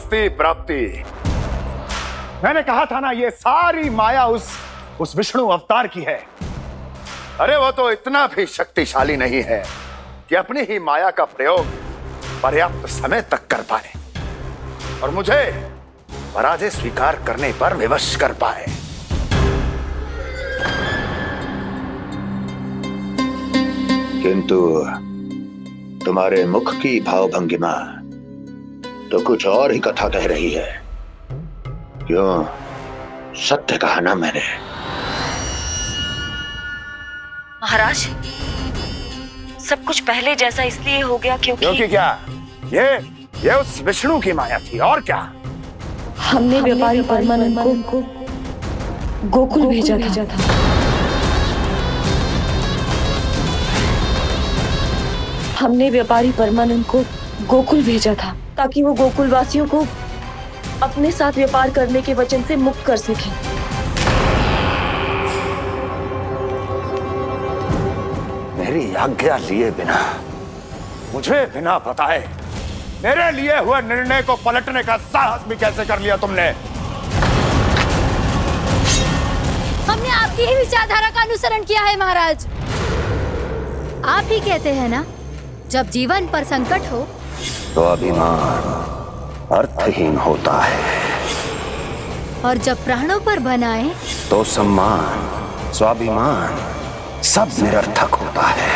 प्राप्ति प्राप्ति। मैंने कहा था ना, ये सारी माया उस विष्णु अवतार की है। अरे वो तो इतना भी शक्तिशाली नहीं है कि अपनी ही माया का प्रयोग पर्याप्त समय तक कर पाए और मुझे पराजय स्वीकार करने पर विवश कर पाए। किंतु तुम्हारे मुख की भावभंगिमा तो कुछ और ही कथा कह रही है। क्यों? सत्य कहा ना मैंने। महाराज, सब कुछ पहले जैसा इसलिए हो गया क्योंकि क्या? ये उस विष्णु की माया थी और क्या? हमने व्यापारी परमानंद को गोकुल भेजा था। हमने व्यापारी परमानंद को गोकुल भेजा था ताकि वो गोकुल वासियों को अपने साथ व्यापार करने के वचन से मुक्त कर सके। मेरी आज्ञा लिए बिना, मुझे बिना बताए मेरे लिए हुए निर्णय को पलटने का साहस भी कैसे कर लिया तुमने? हमने आपकी ही विचारधारा का अनुसरण किया है महाराज। आप ही कहते हैं ना, जब जीवन पर संकट हो तो अभिमान अर्थहीन होता है, और जब प्राणों पर बनाए तो सम्मान स्वाभिमान सब निरर्थक होता है।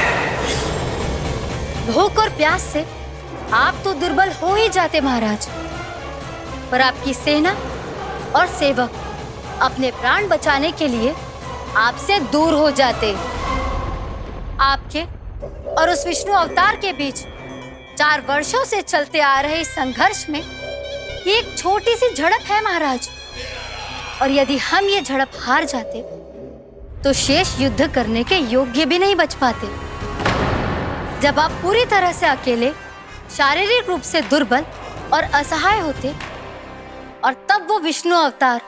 भूख और प्यास से आप तो दुर्बल हो ही जाते महाराज, पर आपकी सेना और सेवक अपने प्राण बचाने के लिए आपसे दूर हो जाते। आपके और उस विष्णु अवतार के बीच 4 वर्षों से चलते आ रहे इस संघर्ष में ये एक छोटी सी झड़प है महाराज, और यदि हम ये झड़प हार जाते तो शेष युद्ध करने के योग्य भी नहीं बच पाते। जब आप पूरी तरह से अकेले, शारीरिक रूप से दुर्बल और असहाय होते, और तब वो विष्णु अवतार,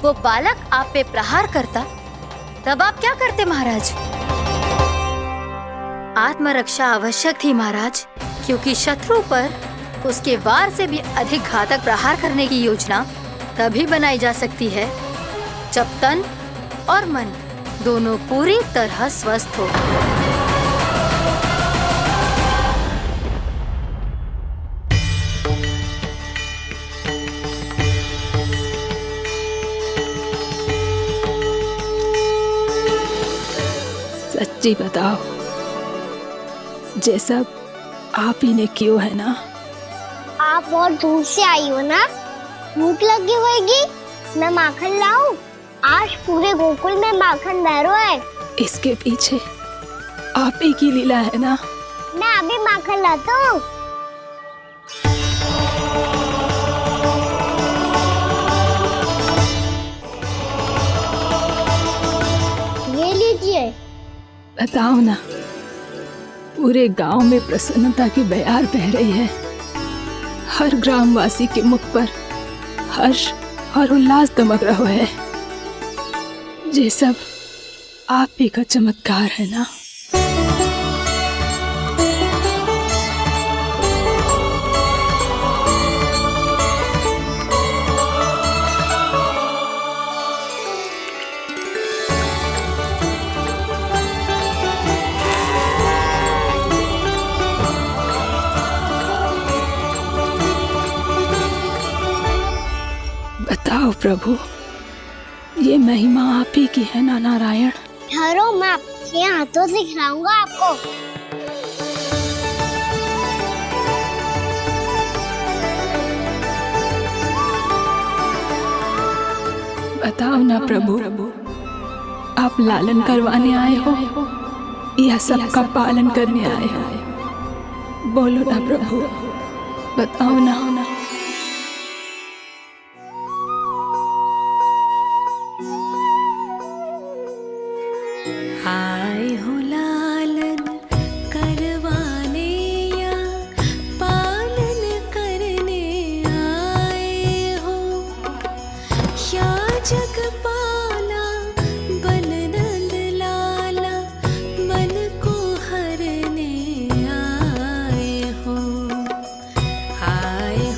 वो बालक आप पे प्रहार करता, तब आप क्या करते महाराज? आत्मरक्षा आवश्यक थी महाराज, क्योंकि शत्रु पर उसके वार से भी अधिक घातक प्रहार करने की योजना तभी बनाई जा सकती है जब तन और मन दोनों पूरी तरह स्वस्थ हो। सच्ची बताओ, ये सब आप ही ने क्यों है ना? आप बहुत दूर से आई हो ना, भूख लगी होगी। मैं माखन लाऊं? आज पूरे गोकुल में माखन भैरो है। इसके पीछे आप ही की लीला है ना? मैं अभी माखन लाता हूँ। ये लीजिए। बताओ ना, पूरे गांव में प्रसन्नता की बयार बह रही है। हर ग्रामवासी के मुख पर हर्ष और उल्लास दमक रहा है। ये सब आप ही का चमत्कार है ना? बताओ प्रभु, ये महिमा आप ही की है ना नारायण? ठहरो, मैं आपके हाथों से खिलाऊंगा आपको। बताओ ना प्रभु, आप लालन करवाने आए हो या सबका पालन करने आए हो? बोलो ना प्रभु, बताओ ना। आए हो लालन करवाने या पालन करने आए हो, या जगपाला बन नंद लाला मन को हरने आए हो। आए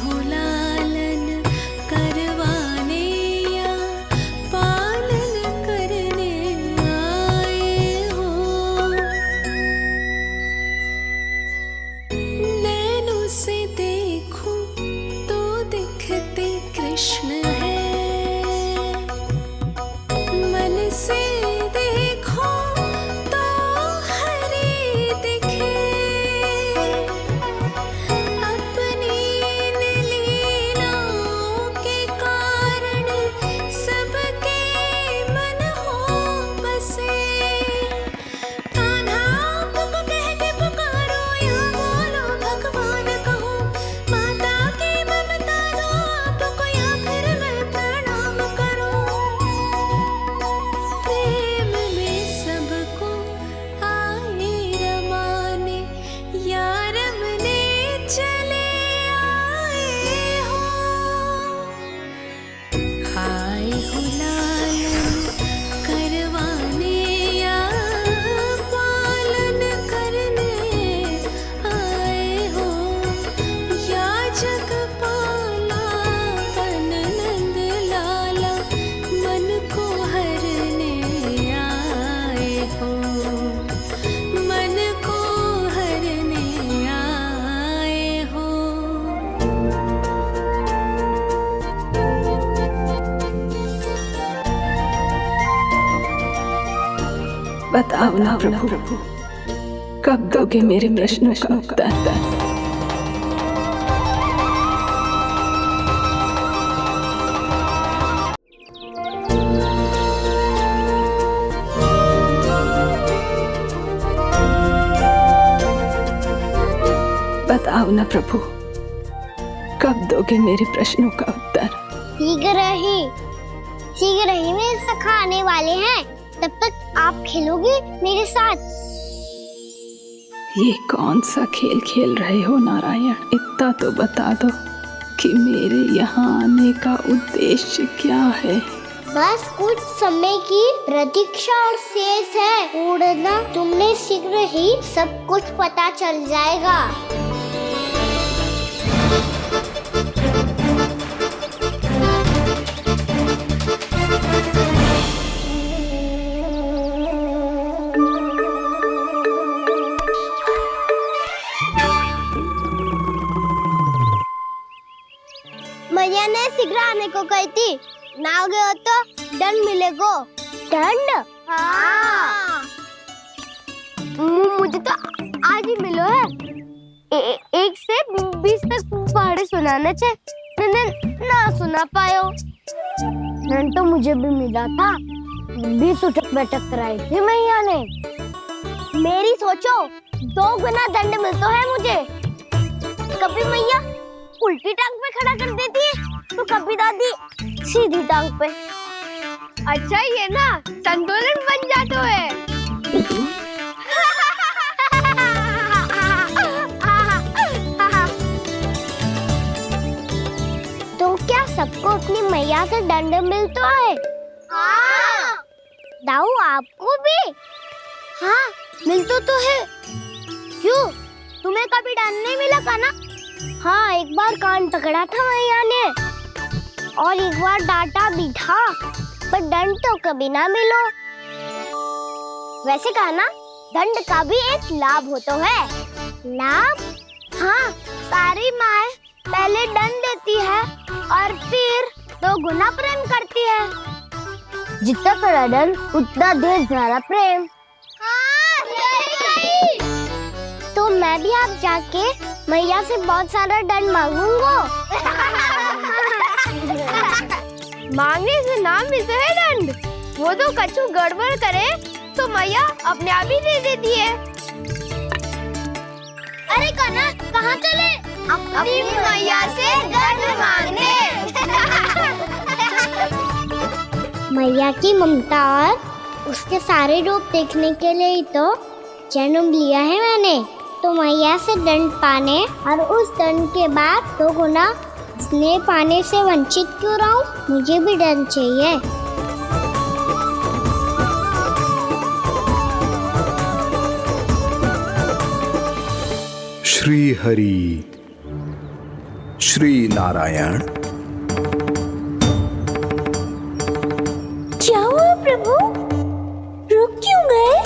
बताओ ना प्रभु, कब दोगे मेरे प्रश्नों का उत्तर? बताओ ना प्रभु, कब दोगे मेरे प्रश्नों का उत्तर? शीघ्र ही मेरे सखा आने वाले हैं, तब तक आप खेलोगे मेरे साथ। ये कौन सा खेल खेल रहे हो नारायण? इतना तो बता दो कि मेरे यहाँ आने का उद्देश्य क्या है? बस कुछ समय की प्रतीक्षा और शेष है। उड़ना तुमने शीघ्र ही सब कुछ पता चल जाएगा। मैया ने शीघ्र आने को कही थी, ना आ गए हो तो दंड मिलेगा। दंड? हाँ। मुझे तो आज ही मिलो है। 1 से 20 तक पहाड़े सुनाने थे, ना सुना पायो। दंड तो मुझे भी मिला था, 20 उठक बैठक कराई थी मैया ने। मेरी सोचो, 2 गुना दंड मिलता है मुझे। कभी मैया उल्टी टांग पे खड़ा कर देती है, तो कभी दादी सीधी टांग पे। अच्छा ये ना संतुलन बन जाता है। तो क्या सबको अपनी मैया से दंड मिलता है? हाँ। दाऊ आपको भी? हाँ मिलता तो है। क्यों, तुम्हें कभी दंड नहीं मिला का ना? हाँ, एक बार कान पकड़ा था मैया ने और एक बार डांटा भी था, पर दंड तो कभी ना मिलो। वैसे कहा ना, दंड का भी एक लाभ होता है। लाभ? हाँ, सारी माँ पहले दंड देती है और फिर 2 गुना प्रेम करती है। जितना बड़ा दंड उतना ढेर सारा प्रेम। हाँ, सही। तो मैं भी आप जाके मैया से बहुत सारा दंड मांगूंगा। मांगने से ना मिलता है दंड, वो तो कछु गड़बड़ करे तो मैया अपने आप ही दे देती है। अरे कना, कहाँ चले? अपनी मैया से दंड मांगने। मैया की ममता और उसके सारे रूप देखने के लिए ही तो जन्म लिया है मैंने। तो मैया से दंड पाने और उस दंड के बाद 2 गुना स्नेह पाने से वंचित क्यों रहूं? मुझे भी दंड चाहिए। श्री हरि, श्री नारायण। क्या हुआ प्रभु? रुक क्यों गए?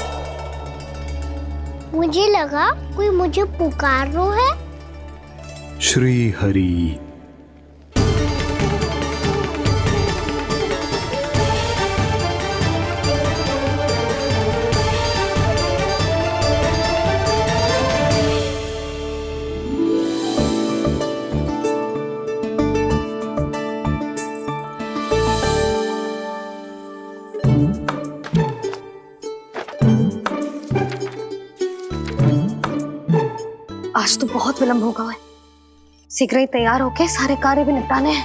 मुझे लगा कोई मुझे पुकार रहा है। श्री हरि। आज तो बहुत विलंब होगा है। शीघ्र ही तैयार होके सारे कार्य भी निपटाने हैं।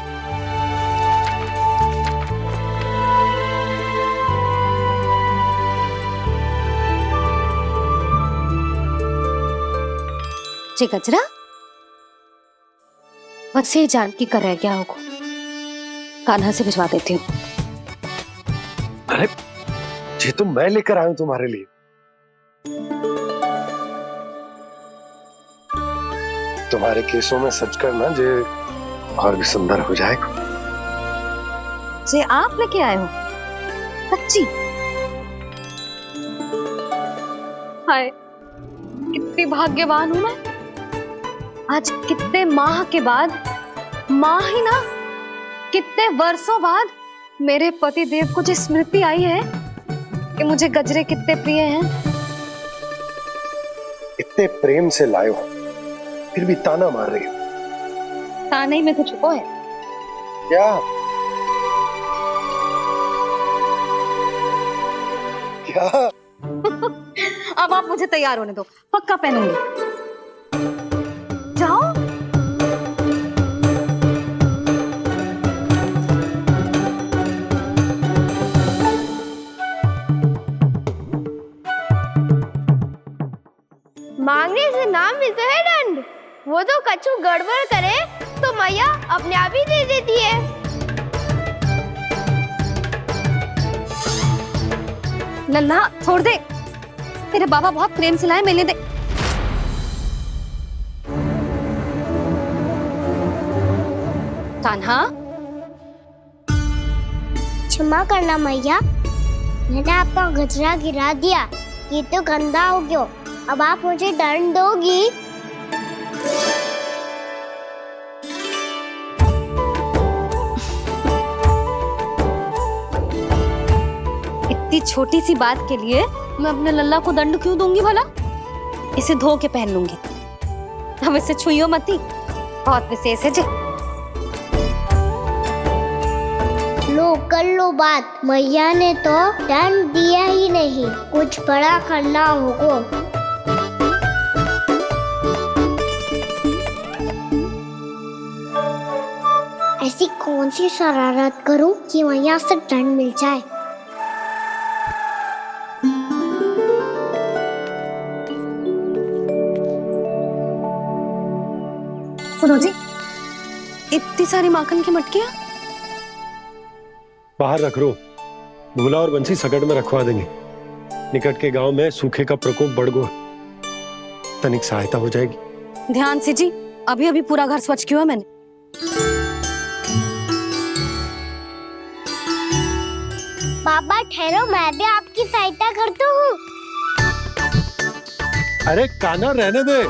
जी गजरा, बस ये जानकी कर रह गया होगा, कान्हा से भिजवा देती हूँ। अरे ये तो मैं लेकर आया हूं तुम्हारे लिए। तुम्हारे केसों में सच करना जे और भी सुंदर हो जाएगा। जे आप लेके आए हो? सच्ची? हाय, कितनी भाग्यवान हूं मैं। आज कितने माह के बाद, माह ही ना, कितने वर्षों बाद मेरे पति देव को जो स्मृति आई है कि मुझे गजरे कितने प्रिय हैं। इतने प्रेम से लाए हो, फिर भी ताना मार रही हो। ताने ही में तो छुपो है। क्या क्या? अब आप मुझे तैयार होने दो, पक्का पहनूंगी। जाओ। मांगने से ना मिलता है दंड। वो तो कछु गड़बड़ करे तो मैया अपने आप ही दे देती है। लल्ला छोड़ दे, तेरे बाबा बहुत प्रेम से लाए, मिलने दे। कान्हा, क्षमा करना मैया, मैंने आपका गजरा गिरा दिया। ये तो गंदा हो गया। अब आप मुझे दंड दोगी? इतनी छोटी सी बात के लिए मैं अपने लल्ला को दंड क्यों दूंगी भला? इसे धो के पहन लूंगी। अब इसे छुइयो मती, बहुत विशेष है जी। लो कर लो बात, मैया ने तो दंड दिया ही नहीं, कुछ बड़ा करना होगा। ऐसी कौन सी शरारत करूं कि मैया से दंड मिल जाए? सुनो जी, इतनी सारी माखन की मटकियां बाहर रख रो, भूला और बंसी सकट में रखवा देंगे। निकट के गांव में सूखे का प्रकोप बढ़ गया, तनिक सहायता हो जाएगी। ध्यान से जी, अभी अभी पूरा घर स्वच्छ किया है मैंने। पापा ठहरो, मैं भी आपकी सहायता करता हूँ। अरे कान्हा रहने दे।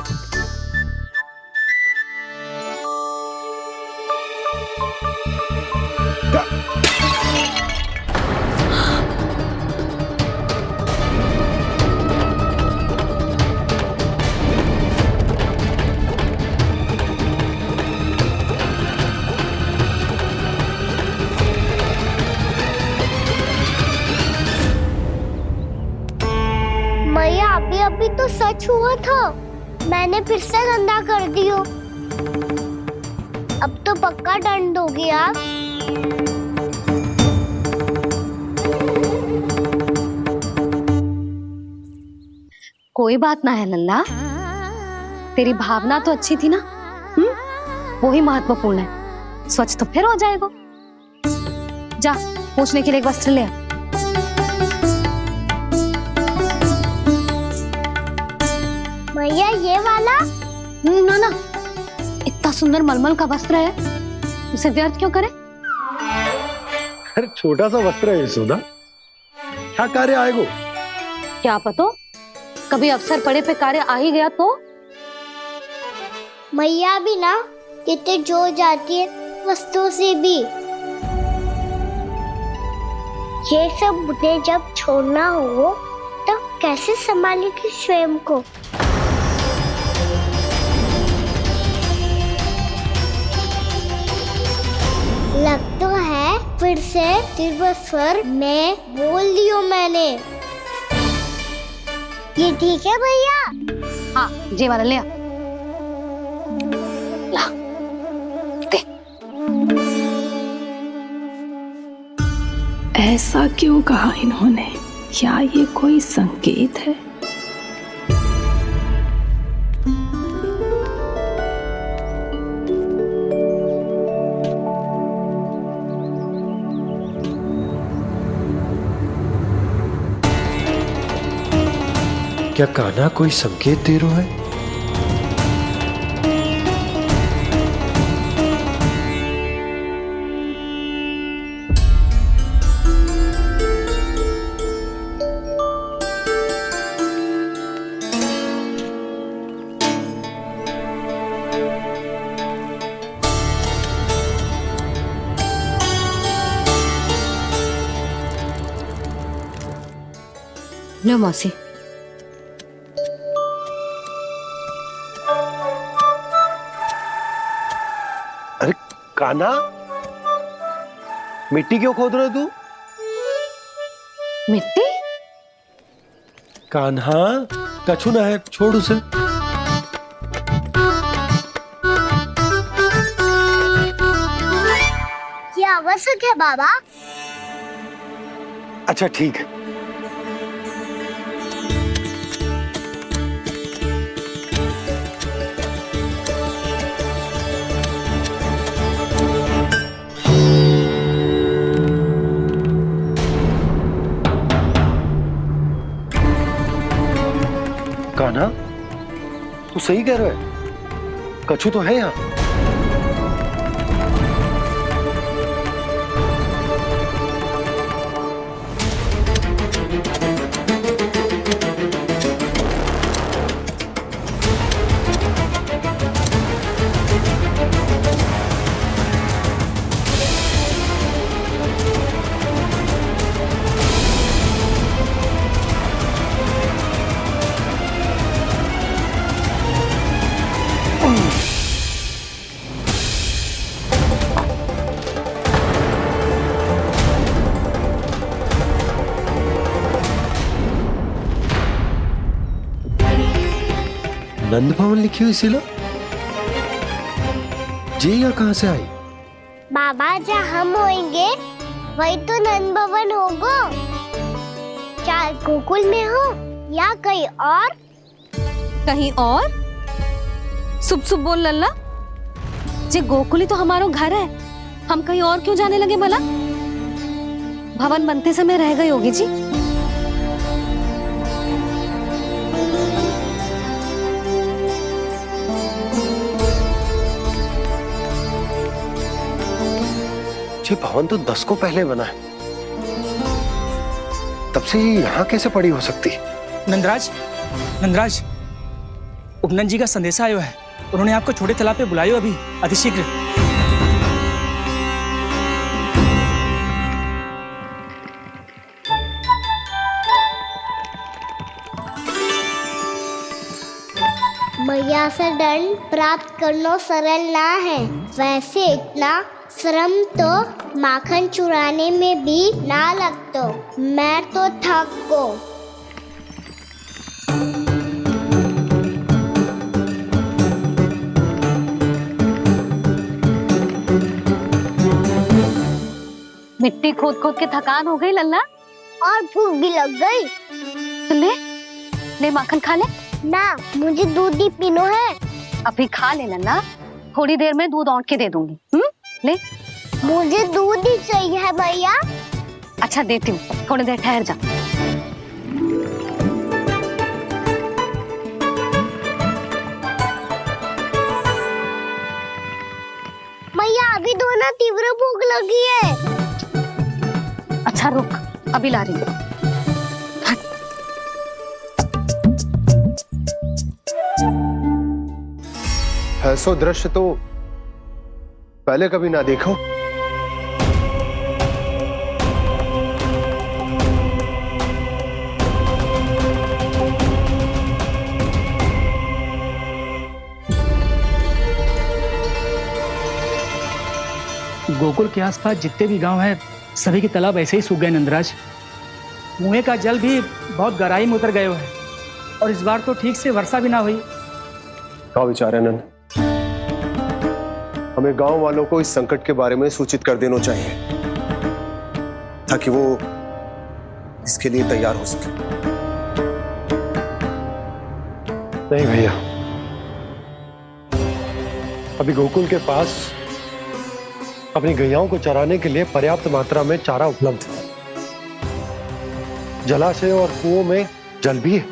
मैया अभी अभी तो सच हुआ था, मैंने फिर से गंदा कर दियो। अब तो पक्का दंड दोगे आप। कोई बात ना है लल्ला, तेरी भावना तो अच्छी थी ना, वो ही महत्वपूर्ण है। स्वच्छ तो फिर हो जाएगा। जा, पूछने के लिए एक वस्त्र ले आ। भैया ये वाला? ना ना, इतना सुंदर मलमल का वस्त्र है, उसे व्यर्थ क्यों करे? अरे छोटा सा वस्त्र है यशोदा, क्या कार्य आएगा? क्या पता, कभी अवसर पड़े पे कार्य आ ही गया तो। मैया भी ना कितने जो जाती है वस्तुओं से भी। ये सब मुझे जब छोड़ना हो तो कैसे संभालेगी स्वयं को? लग तो है फिर से तीव्र स्वर में बोल दियो मैंने। ये ठीक है भैया? हाँ, ये वाला ले आ। ला, दे। ऐसा क्यों कहा इन्होंने? क्या ये कोई संकेत है? क्या कान्हा कोई संकेत दे रहा है? लो मौसी। अरे कान्हा, मिट्टी क्यों खोद रहे हो तू? मिट्टी? कान्हा, कछु ना है, छोड़ उसे। ये आवश्यक है बाबा। अच्छा ठीक है। कान्हा, तू सही कह रहा है, कछु तो है यहाँ। नंद भवन लिखी हुई सिला जी, या कहां से आई? बाबा जहाँ हम होंगे वही तो नंद भवन होगा। चाहे गोकुल में हो या कहीं और। कहीं और? सुब सुब बोल लल्ला। जे गोकुली तो हमारा घर है, हम कहीं और क्यों जाने लगे भला? भवन बनते समय रह गई होगी जी। ये भवन तो 10 को पहले बना है, तब से ये यहाँ कैसे पड़ी हो सकती? नंदराज, नंदराज, उपनंद जी का संदेशा आयो है। उन्होंने आपको छोटे तालाब पे बुलायो अभी, अतिशीघ्र। मैया से दंड प्राप्त करना सरल ना है। वैसे इतना श्रम तो माखन चुराने में भी ना लगतो। मैं तो थक गो। मिट्टी खोद खोद के थकान हो गई लल्ला, और भूख भी लग गई। तो ले माखन खा ले। ना, मुझे दूध ही पीनो है। अभी खा ले लल्ला, थोड़ी देर में दूध औंट के दे दूंगी। ले। मुझे दूध ही चाहिए है भैया। अच्छा देती हूँ, थोड़ी देर ठहर जा। मैया अभी तो ना तीव्र भूख लगी है। अच्छा रुक, अभी ला रही हूँ। ऐसा दृश्य तो पहले कभी ना देखो। गोकुल के आसपास जितने भी गांव हैं, सभी के तालाब ऐसे ही सूख गए नंदराज। कुएं का जल भी बहुत गहराई में उतर गए है, और इस बार तो ठीक से वर्षा भी ना हुई। क्या विचार है नंद? हमें गांव वालों को इस संकट के बारे में सूचित कर देना चाहिए, ताकि वो इसके लिए तैयार हो सके। नहीं भैया, अभी गोकुल के पास अपनी गैयाओं को चराने के लिए पर्याप्त मात्रा में चारा उपलब्ध है। जलाशय और कुओं में जल भी है।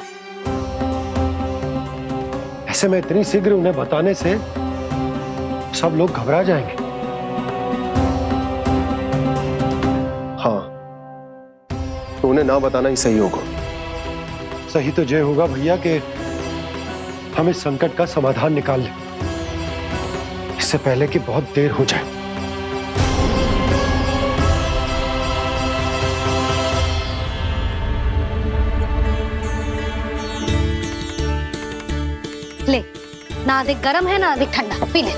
ऐसे में इतनी शीघ्र उन्हें बताने से सब लोग घबरा जाएंगे। हाँ, तो उन्हें ना बताना ही सही होगा। सही तो ये होगा भैया कि हम इस संकट का समाधान निकाल लें, इससे पहले कि बहुत देर हो जाए। ना अधिक गर्म है ना अधिक ठंडा, पी ले।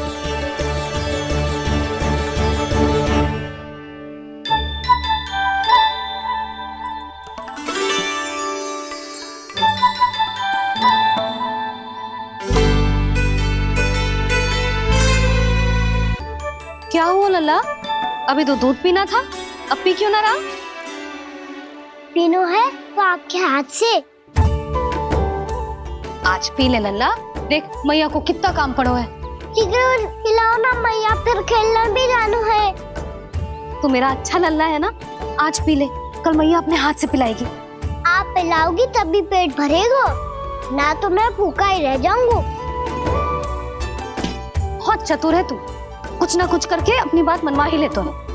क्या हुआ लल्ला? अभी तो दूध पीना था, अब पी क्यों ना रहा? पीनो है तो आपके हाथ से। आज पी ले लल्ला, देख मैया को कितना काम पड़ो है। चिकन खिलाओ ना मैया, फिर खेलने भी जाना है। तू मेरा अच्छा लल्ला है ना, आज पी ले, कल मैया अपने हाथ से पिलाएगी। आप पिलाओगी तभी पेट भरेगा, ना तो मैं भूखा ही रह जाऊंगा। बहुत चतुर है तू, कुछ ना कुछ करके अपनी बात मनवा ही लेता है।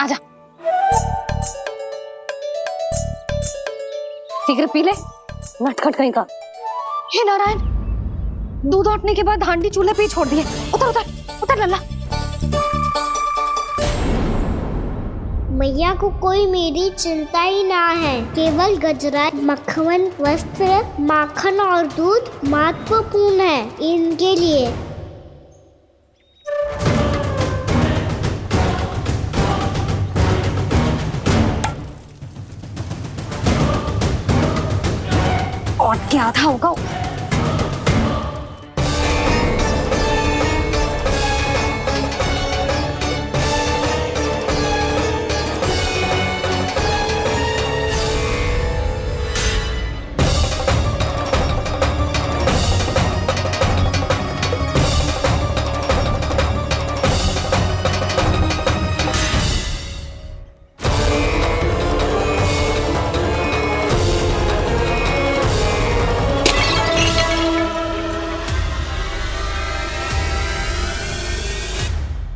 आजा, शीघ्र पी ले, नटखट कहीं का। हे नारायण, दूध औटने के बाद हांडी चूल्हे पे ही छोड़ दिए। उतर उतर उतर लल्ला। मैया को कोई मेरी चिंता ही ना है, केवल गजरा, मक्खन, वस्त्र, माखन और दूध महत्वपूर्ण है इनके लिए। और क्या था होगा?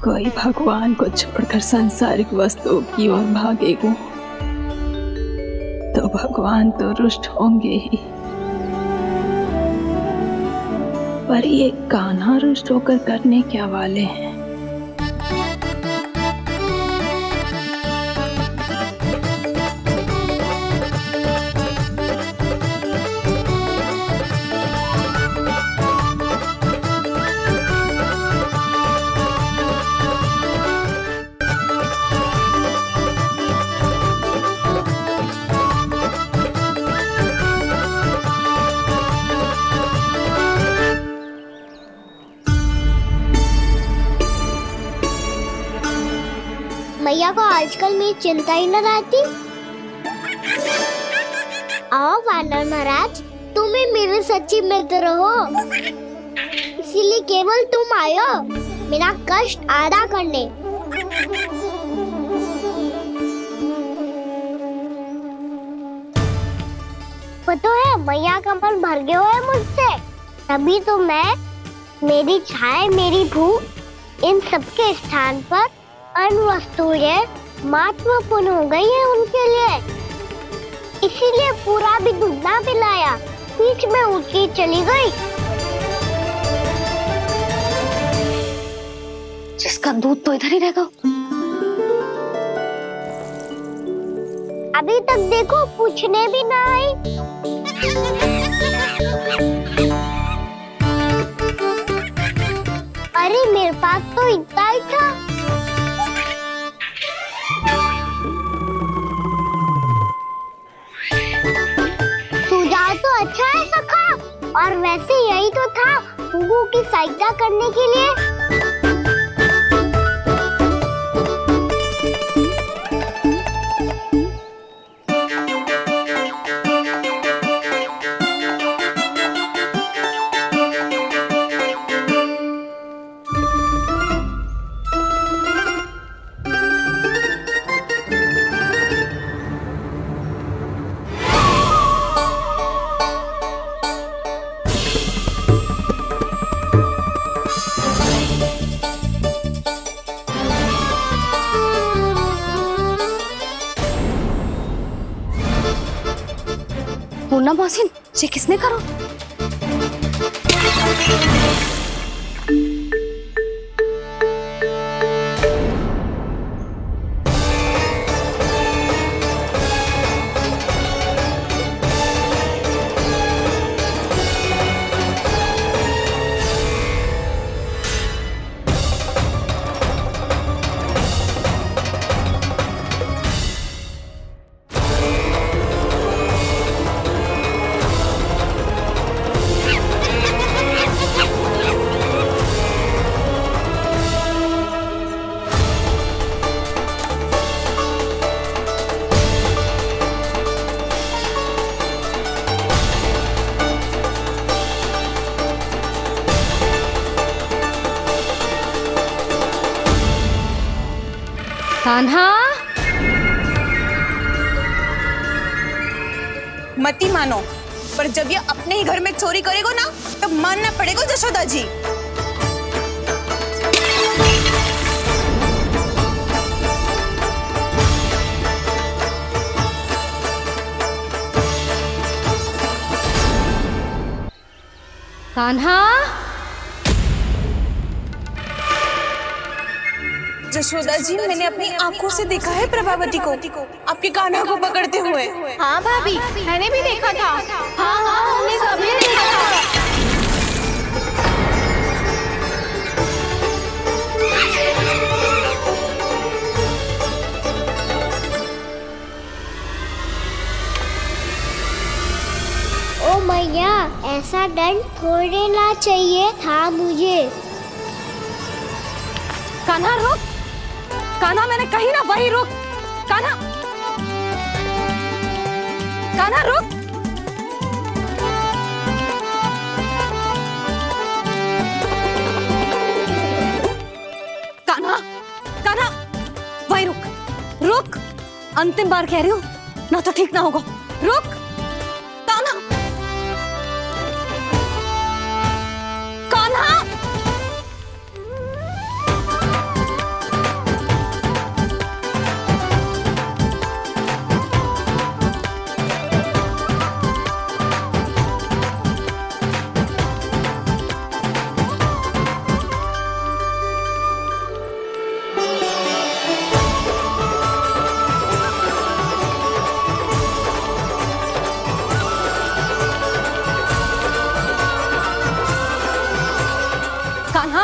कोई भगवान को छोड़कर सांसारिक वस्तुओं की ओर भागेगा तो भगवान तो रुष्ट होंगे ही, पर ये कान्हा रुष्ट होकर करने क्या वाले हैं? मैया को आजकल मेरी चिंता ही न रहती। आओ वानर महाराज, तुम ही मेरे सच्ची मित्र हो, इसीलिए केवल तुम आयो मेरा कष्ट आधा करने। पता है मैया का मन भर गया है मुझसे, तभी तो मैं, मेरी छाया, मेरी भूख, इन सबके स्थान पर अन्य वस्तुएं महत्वपूर्ण हो गई है उनके लिए। इसीलिए पूरा भी दूध ना पिलाया, बीच में उठ के चली गई। जिसका दूध तो इधर ही रहेगा। अभी तक देखो पूछने भी ना आई। अरे मेरे पास तो इतना ही था। सुझाव तो अच्छा है सखा, और वैसे यही तो था हुगू की सहायता करने के लिए। पूर्णा मौसी, ये किसने करो? कान्हा, मती मानो, पर जब ये अपने ही घर में चोरी करेगा ना, तब मानना पड़ेगा जशोदा जी। कान्हा, जशोदा जी, मैंने अपनी आंखों से देखा है प्रभावती को आपके कान्हा को पकड़ते हुए। हाँ भाभी, मैंने भी देखा था। हाँ हाँ, हमने सबने देखा था। ओ मैया, ऐसा दंड थोड़े ना चाहिए था मुझे। कान्हा रुक, कान्हा मैंने कही ना वही रुक। कान्हा, कान्हा रुक। कान्हा, कान्हा वही रुक, रुक। अंतिम बार कह रही हूँ, ना तो ठीक ना होगा। रुक कान्हा, कान्हा। कान्हा,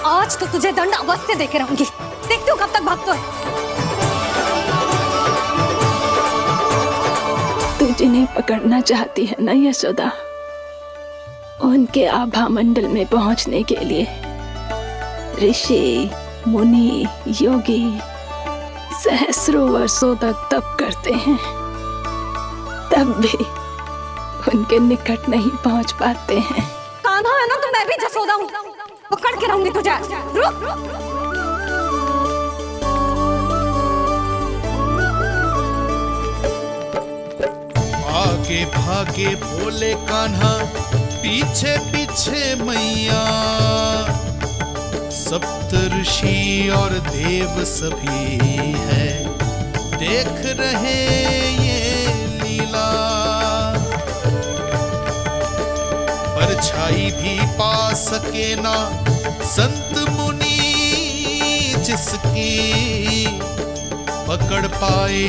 आज तो तुझे दंड अवश्य देके रहूंगी। देखती हूँ कब तक भागते है। तू जिन्हें पकड़ना चाहती है ना यशोदा, उनके आभा मंडल में पहुंचने के लिए ऋषि, मुनि, योगी सहस्रों वर्षों तक तप करते हैं, तब भी उनके निकट नहीं पहुंच पाते हैं। कान्हा है ना, तो मैं भी जसोदा हूँ, पकड़ के रहूंगी तुझे। रुक। आगे भागे बोले कान्हा, पीछे पीछे मैया, सप्तऋषि और देव सभी है, देख रहे ये लीला। परछाई भी पा सके ना संत मुनि जिसकी, पकड़ पाए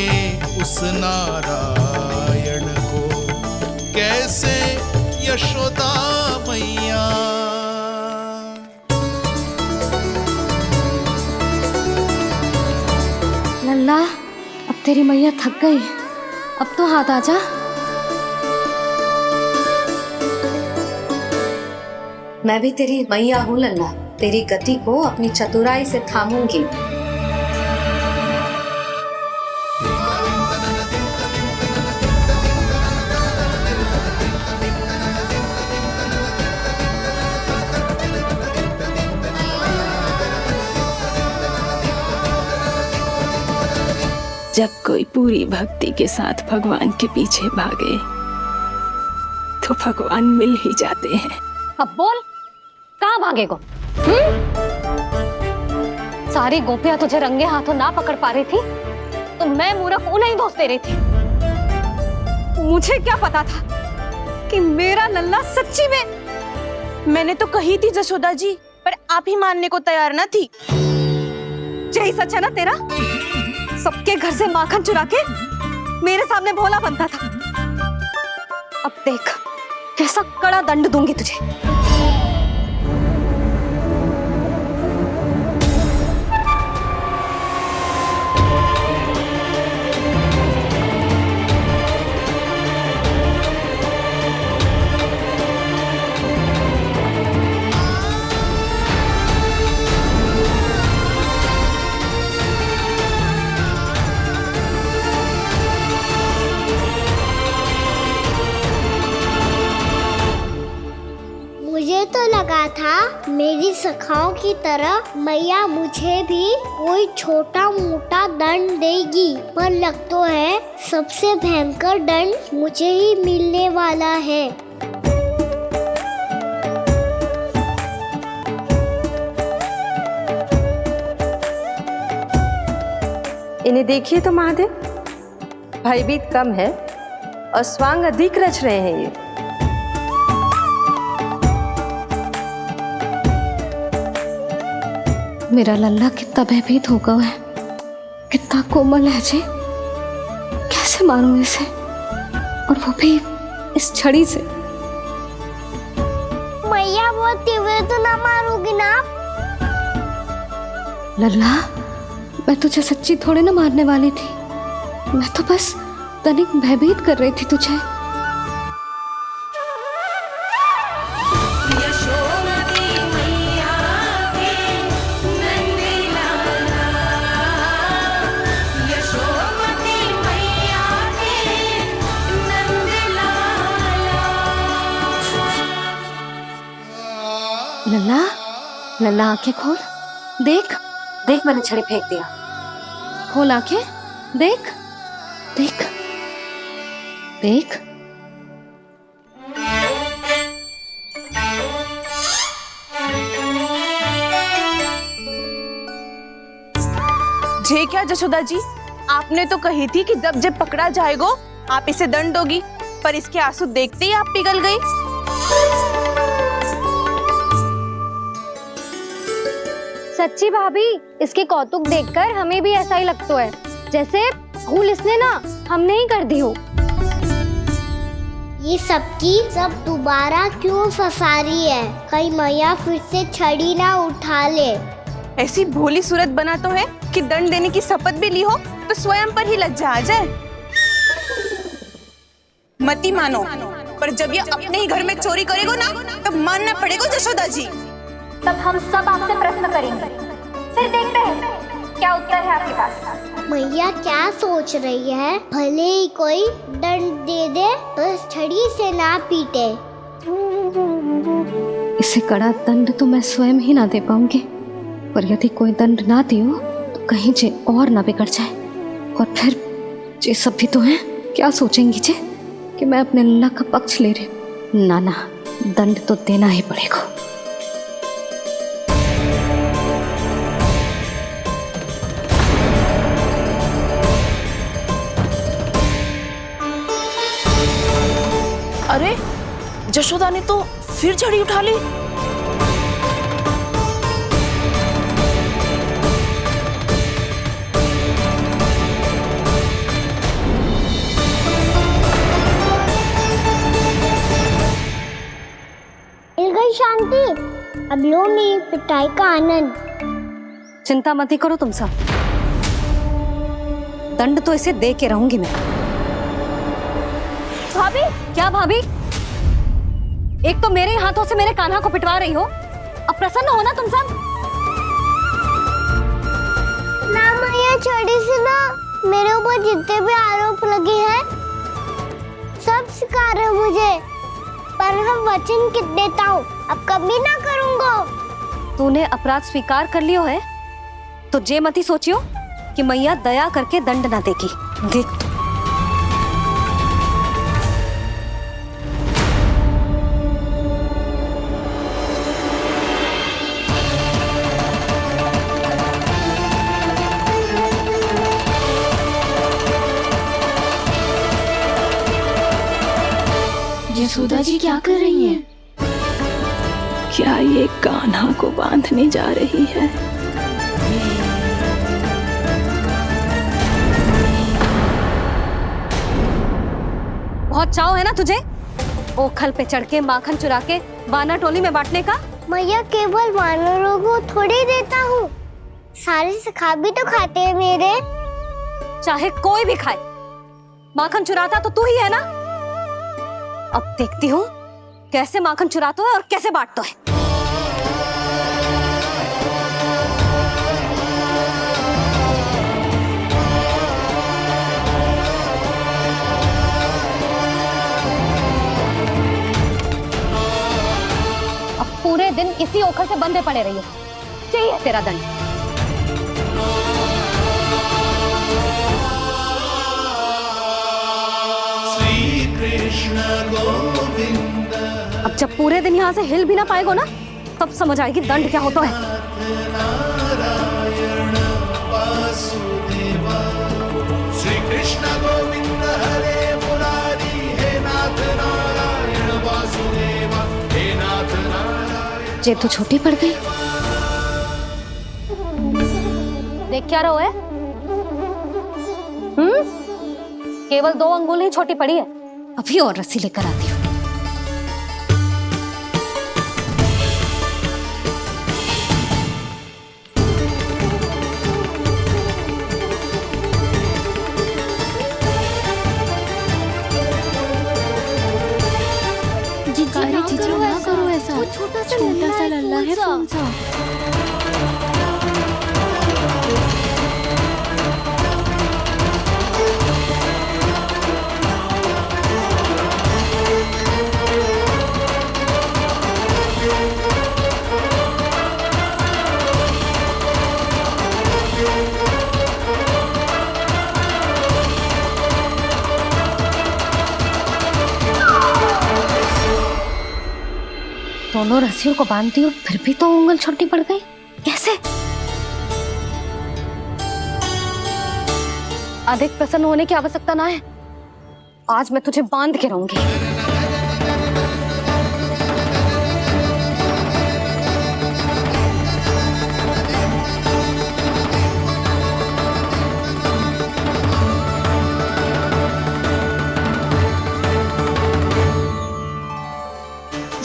उस नारायण को कैसे यशोदा मैया। लल्ला, अब तेरी मैया थक गई, अब तो हाथ आजा। मैं भी तेरी मैया हूँ लल्ला, तेरी गति को अपनी चतुराई से थामूंगी। जब कोई पूरी भक्ति के साथ भगवान के पीछे भागे तो भगवान मिल ही जाते हैं। अब बोल, कहाँ भागेगो? सारी गोपियां तुझे रंगे हाथों ना पकड़ पा रही थी, तो मैं मूर्ख उन्हें ही दोष दे रही थी। मुझे क्या पता था कि मेरा लल्ला सच्ची में। मैंने तो कही थी जसोदा जी, पर आप ही मानने को तैयार ना थी। यही सच है ना तेरा? सबके घर से माखन चुरा के मेरे सामने भोला बनता था। अब देख कैसा कड़ा दंड दूंगी तुझे। मुझे तो लगा था मेरी सखाओं की तरह मैया मुझे भी कोई छोटा मोटा दंड देगी, पर लग तो है सबसे भयंकर दंड मुझे ही मिलने वाला है। इन्हें देखिए तो महादेव, भयभीत कम है और स्वांग अधिक रच रहे हैं ये। मेरा लल्ला कितना भयभीत होगा है, कितना कोमल है जी। कैसे मारूं इसे, और वो भी इस छड़ी से। मैया बहुत तीव्र तो ना मारोगी ना? लल्ला, मैं तुझे सच्ची थोड़े ना मारने वाली थी, मैं तो बस तनिक भयभीत कर रही थी तुझे। लल्ला, लल्ला आंखें खोल, देख देख मैंने छड़ी फेंक दिया। खोल आंखें, देख देख देख। जे क्या जशोदा जी, आपने तो कही थी कि जब जब पकड़ा जाएगा आप इसे दंड दोगी, पर इसके आंसू देखते ही आप पिघल गई। सच्ची भाभी, इसके कौतुक देखकर हमें भी ऐसा ही लगता है जैसे भूल इसने ना हमने ही कर दी हो। ये सबकी सब दोबारा क्यों फंसा रही है? कहीं मैया फिर से छड़ी ना उठा ले। ऐसी भोली सूरत बना तो है कि दंड देने की शपथ भी ली हो तो स्वयं पर ही लज्जा आ जाए। मती मानो, पर जब ये अपने ही घर में चोरी करेगा ना तब मानना पड़ेगा जशोदा जी। तब हम सब आपसे प्रश्न करेंगे, फिर देखते हैं क्या उत्तर है आपके पास। मैया क्या सोच रही है? भले ही कोई दंड दे दे, बस छड़ी से ना पीटे। इसे कड़ा दंड तो मैं स्वयं ही ना दे पाऊंगी, पर यदि कोई दंड ना दियो तो कहीं जे और ना बिगड़ जाए, और फिर जे सब भी तो हैं, क्या सोचेंगी जे कि मैं अपने लल्ला का पक्ष ले रही। ना ना, दंड तो देना ही पड़ेगा। अरे जशोदा ने तो फिर छड़ी उठा ली। मिल गई शांति, अब लो मेरी पिटाई का आनंद। चिंता मत ही करो तुम सब, दंड तो इसे दे के रहूंगी मैं। भाभी, क्या भाभी? एक तो मेरे हाथों से मेरे कान्हा को पिटवा रही हो, अब प्रसन्न हो ना तुम सब? ना मैया, छड़ी से ना मेरे ऊपर जितने भी आरोप लगे हैं सब स्वीकार है मुझे, पर हम वचन कित देता हूँ, अब कभी ना करूँगा। तूने अपराध स्वीकार कर लियो है तो जे मत ही सोचियो कि मैया दया करके दंड ना देगी। देख तू। यशोदा जी क्या कर रही हैं? क्या ये कान्हा को बांधने जा रही है? बहुत चाव है ना तुझे ओखल पे चढ़ के माखन चुरा के वानर टोली में बांटने का? मैया, केवल वानरों को थोड़ी देता हूँ, सारे सखा भी तो खाते हैं मेरे। चाहे कोई भी खाए, माखन चुराता तो तू ही है ना। अब देखती हूँ कैसे माखन चुराता है और कैसे बांटता है। पूरे दिन इसी ओखर से बंधे पड़े रहिए। चाहिए तेरा दंड। श्री कृष्ण गोविंद। अब जब पूरे दिन यहाँ से हिल भी ना पाएगो ना, तब समझ आएगी दंड क्या होता है। नारायण वासुदेव। श्री कृष्ण गोविंद हरे मुरारी। हे नाथ नारायण वासुदेव। हे नाथ नारायण। जे तो छोटी पड़ गई। देख क्या रहो है? केवल 2 अंगुल ही छोटी पड़ी है। अभी और रस्सी लेकर आती हूँ। करो ऐसा। छोटा सा लल्ला है कौन सा? दोनों रस्सियों को बांधती हूँ, फिर भी तो उंगल छोटी पड़ गई। कैसे? अधिक प्रसन्न होने की आवश्यकता ना है। आज मैं तुझे बांध के रहूंगी।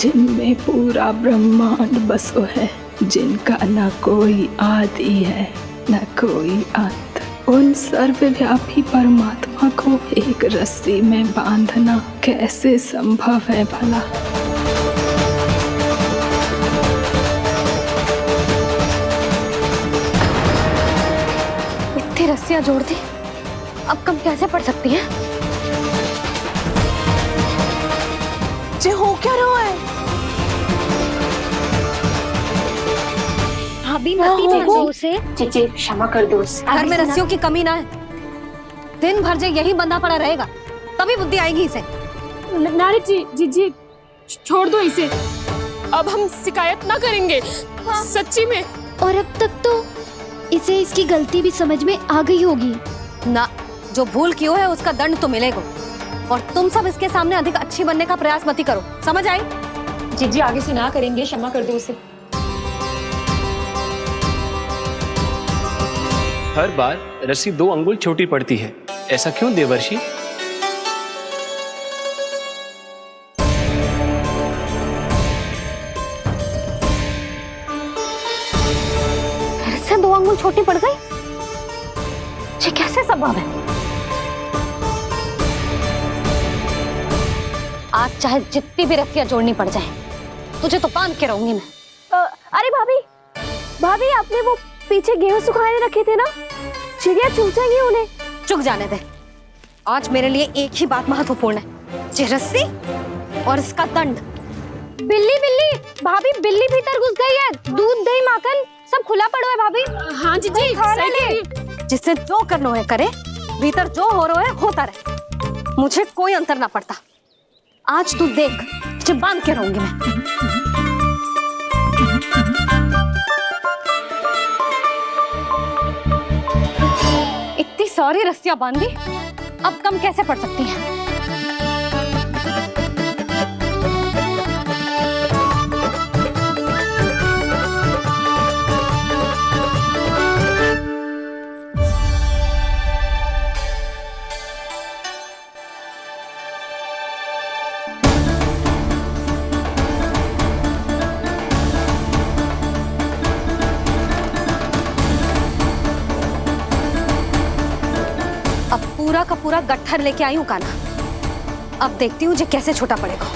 जिनमें पूरा ब्रह्मांड बसो है, जिनका न कोई आदि है न कोई अंत, उन सर्वव्यापी परमात्मा को एक रस्सी में बांधना कैसे संभव है भला? इतनी रस्सियां जोड़ दी, अब कम कैसे पड़ सकती हैं? जे हो क्या रहा है? भाभी मत से चीची क्षमा कर दो। घर में रस्सियों की कमी ना है। दिन भर जो यही बंधा पड़ा रहेगा, तभी बुद्धि आएगी इसे। नारी जी छोड़ दो इसे। अब हम शिकायत ना करेंगे। सच्ची में। और अब तक तो इसे इसकी गलती भी समझ में आ गई होगी ना। जो भूल की है उसका दंड तो मिलेगा। और तुम सब इसके सामने अधिक अच्छी बनने का प्रयास मत ही करो। समझ आई? जीजी आगे से ना करेंगे, क्षमा कर दो उसे। हर बार रस्सी 2 अंगुल छोटी पड़ती है, ऐसा क्यों देवर्षि? फिर से 2 अंगुल छोटी पड़ गई? ये कैसे संभव है? आज चाहे जितनी भी रस्सियां जोड़नी पड़ जाए, तुझे तो बांध के रहूंगी मैं। अरे भाभी आपने वो पीछे गेहूं सुखाने रखे थे ना, चिड़िया चुग जाएंगी उन्हें। चुग जाने दे। आज मेरे लिए एक ही बात महत्वपूर्ण है, ये रस्सी और इसका दंड। बिल्ली भाभी, बिल्ली भीतर घुस गई है। दूध दही माखन सब खुला पड़ा है भाभी। हाँ जीजी सही कह रही। जिससे जो करना है करे, भीतर जो हो रहा है होता रहे, मुझे कोई अंतर ना पड़ता। आज तू देख, तुझे बांध के रहूंगी मैं। इतनी सारी रस्सियां बांधी, अब कम कैसे पड़ सकती हैं? पूरा का पूरा गट्ठर लेके आई हूँ कान्हा। अब देखती हूँ जे कैसे छोटा पड़ेगा।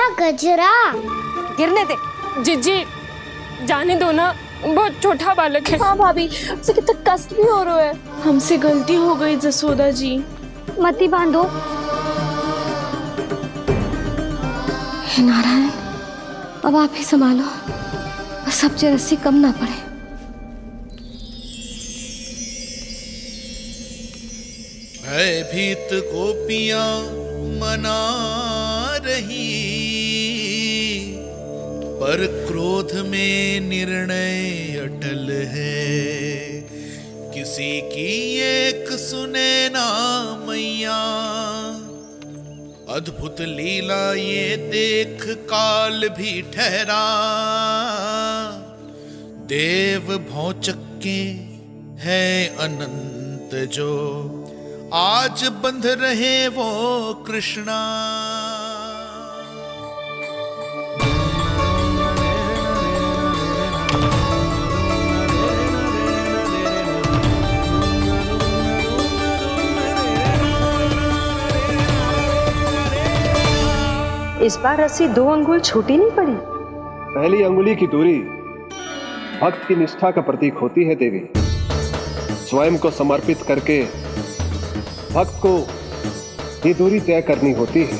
मैया गजरा गिरने दे। जीजी जाने दो ना, बहुत छोटा बालक है। हाँ भाभी, उसे कितना कष्ट भी हो रहा है। हमसे गलती हो गई जसोदा जी। मती बांधो। हे नारायण, अब आप ही संभालो, बस अब रस्सी कम ना पड़े। भयभीत गोपियां मना रही, पर क्रोध में निर्णय अटल है। किसी की एक सुने ना मैया, अद्भुत लीला ये देख काल भी ठहरा। देव भौचक्के है अनंत जो, आज बंध रहे वो कृष्णा। इस बार रस्सी 2 अंगुल छोटी नहीं पड़ी। पहली अंगुली की दूरी भक्त की निष्ठा का प्रतीक होती है देवी। स्वयं को समर्पित करके भक्त को ये दूरी तय करनी होती है।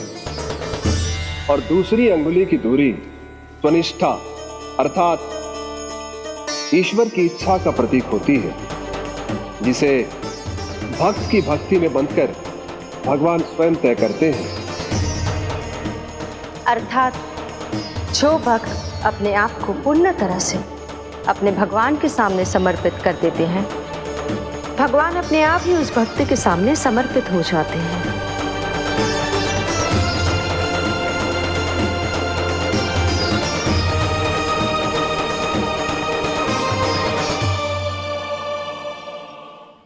और दूसरी अंगुली की दूरी स्वनिष्ठा अर्थात ईश्वर की इच्छा का प्रतीक होती है, जिसे भक्त की भक्ति में बंधकर भगवान स्वयं तय करते हैं। अर्थात जो भक्त अपने आप को पूर्ण तरह से अपने भगवान के सामने समर्पित कर देते हैं, भगवान अपने आप ही उस भक्त के सामने समर्पित हो जाते हैं।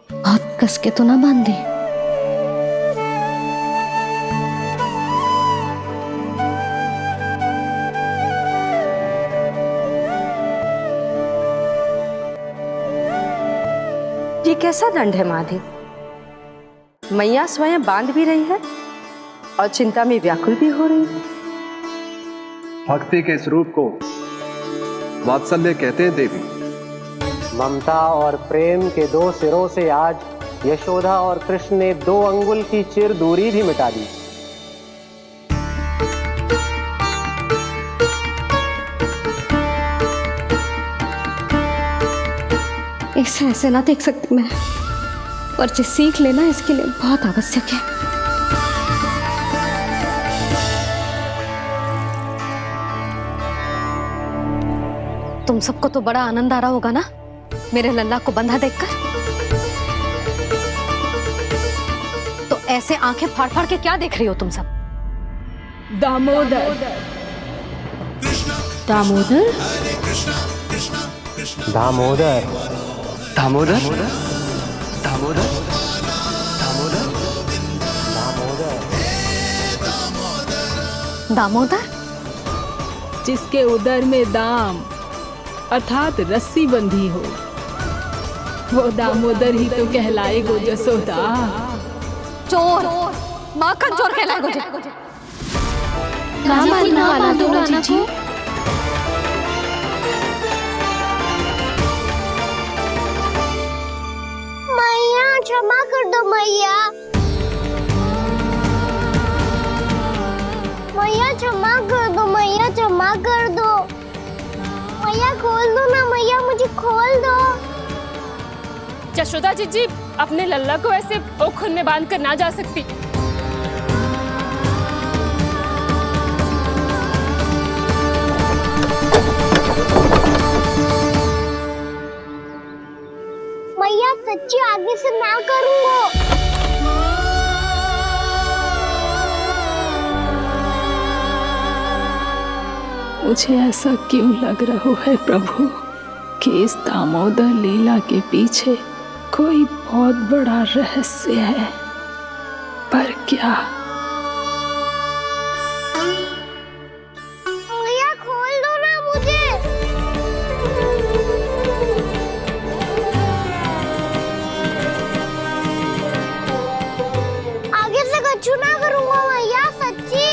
बहुत कस के तो ना बांधे। ये कैसा दंड है माधे? मैया स्वयं बांध भी रही है और चिंता में व्याकुल भी हो रही है। भक्ति के इस रूप को वात्सल्य कहते हैं देवी। ममता और प्रेम के 2 सिरों से आज यशोदा और कृष्ण ने 2 अंगुल की चिर दूरी भी मिटा दी। ऐसे ऐसे ना देख सकती मैं, पर जो सीख लेना इसके लिए बहुत आवश्यक है। तुम सबको तो बड़ा आनंद आ रहा होगा ना मेरे लल्ला को बंधा देखकर। तो ऐसे आंखें फाड़ फाड़ के क्या देख रही हो तुम सब? दामोदर। दामोदर? दामोदर। दामोदर? दामोदर? दामोदर? जिसके उदर में दाम अर्थात रस्सी बंधी हो, वो दामोदर ही तो कहलाएगो जसोदा। चोर, माखन चोर कहलाएगो जी। ना मानने वाला तो ना जी। मैया क्षमा कर दो मैया। मैया क्षमा कर दो, मैया क्षमा कर दो। मैया खोल दो ना मैया, मुझे खोल दो। यशोदा जी अपने लल्ला को ऐसे ओखुन में बांध कर ना जा सकती। मैया सच्ची आगे से ना करूंगा। मुझे ऐसा क्यों लग रहा है प्रभु कि इस दामोदर लीला के पीछे कोई बहुत बड़ा रहस्य है, पर क्या? मैया खोल दो ना मुझे। आगे से कछु ना करूंगा मैया, सच्ची।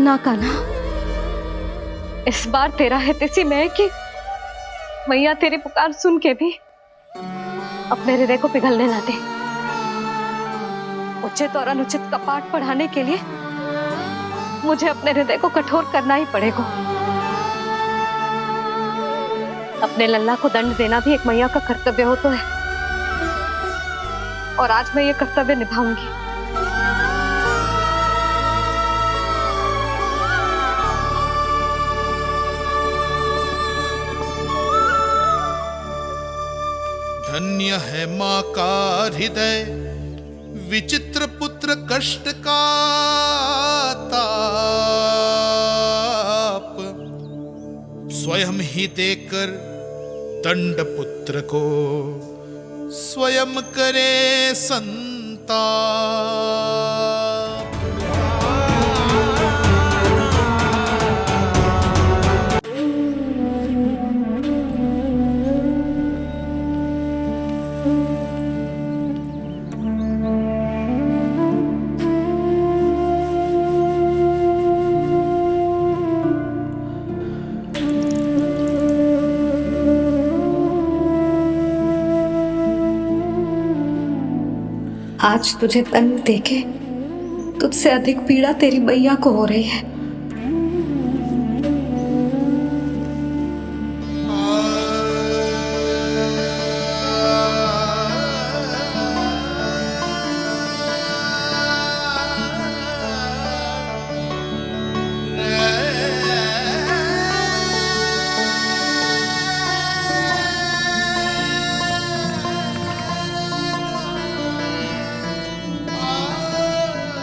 ना कान्हा, इस बार तेरा हित इसी में है कि मैया तेरी पुकार सुन के भी अपने हृदय को पिघलने ना दे। उचित और अनुचित का पाठ पढ़ाने के लिए मुझे अपने हृदय को कठोर करना ही पड़ेगा। अपने लल्ला को दंड देना भी एक मैया का कर्तव्य हो तो है, और आज मैं ये कर्तव्य निभाऊंगी। धन्य है माँ का हृदय, विचित्र पुत्र कष्ट का ताप, स्वयं ही देकर दंड पुत्र को स्वयं करे संताप। आज तुझे दंड देके तुझसे अधिक पीड़ा तेरी मैया को हो रही है।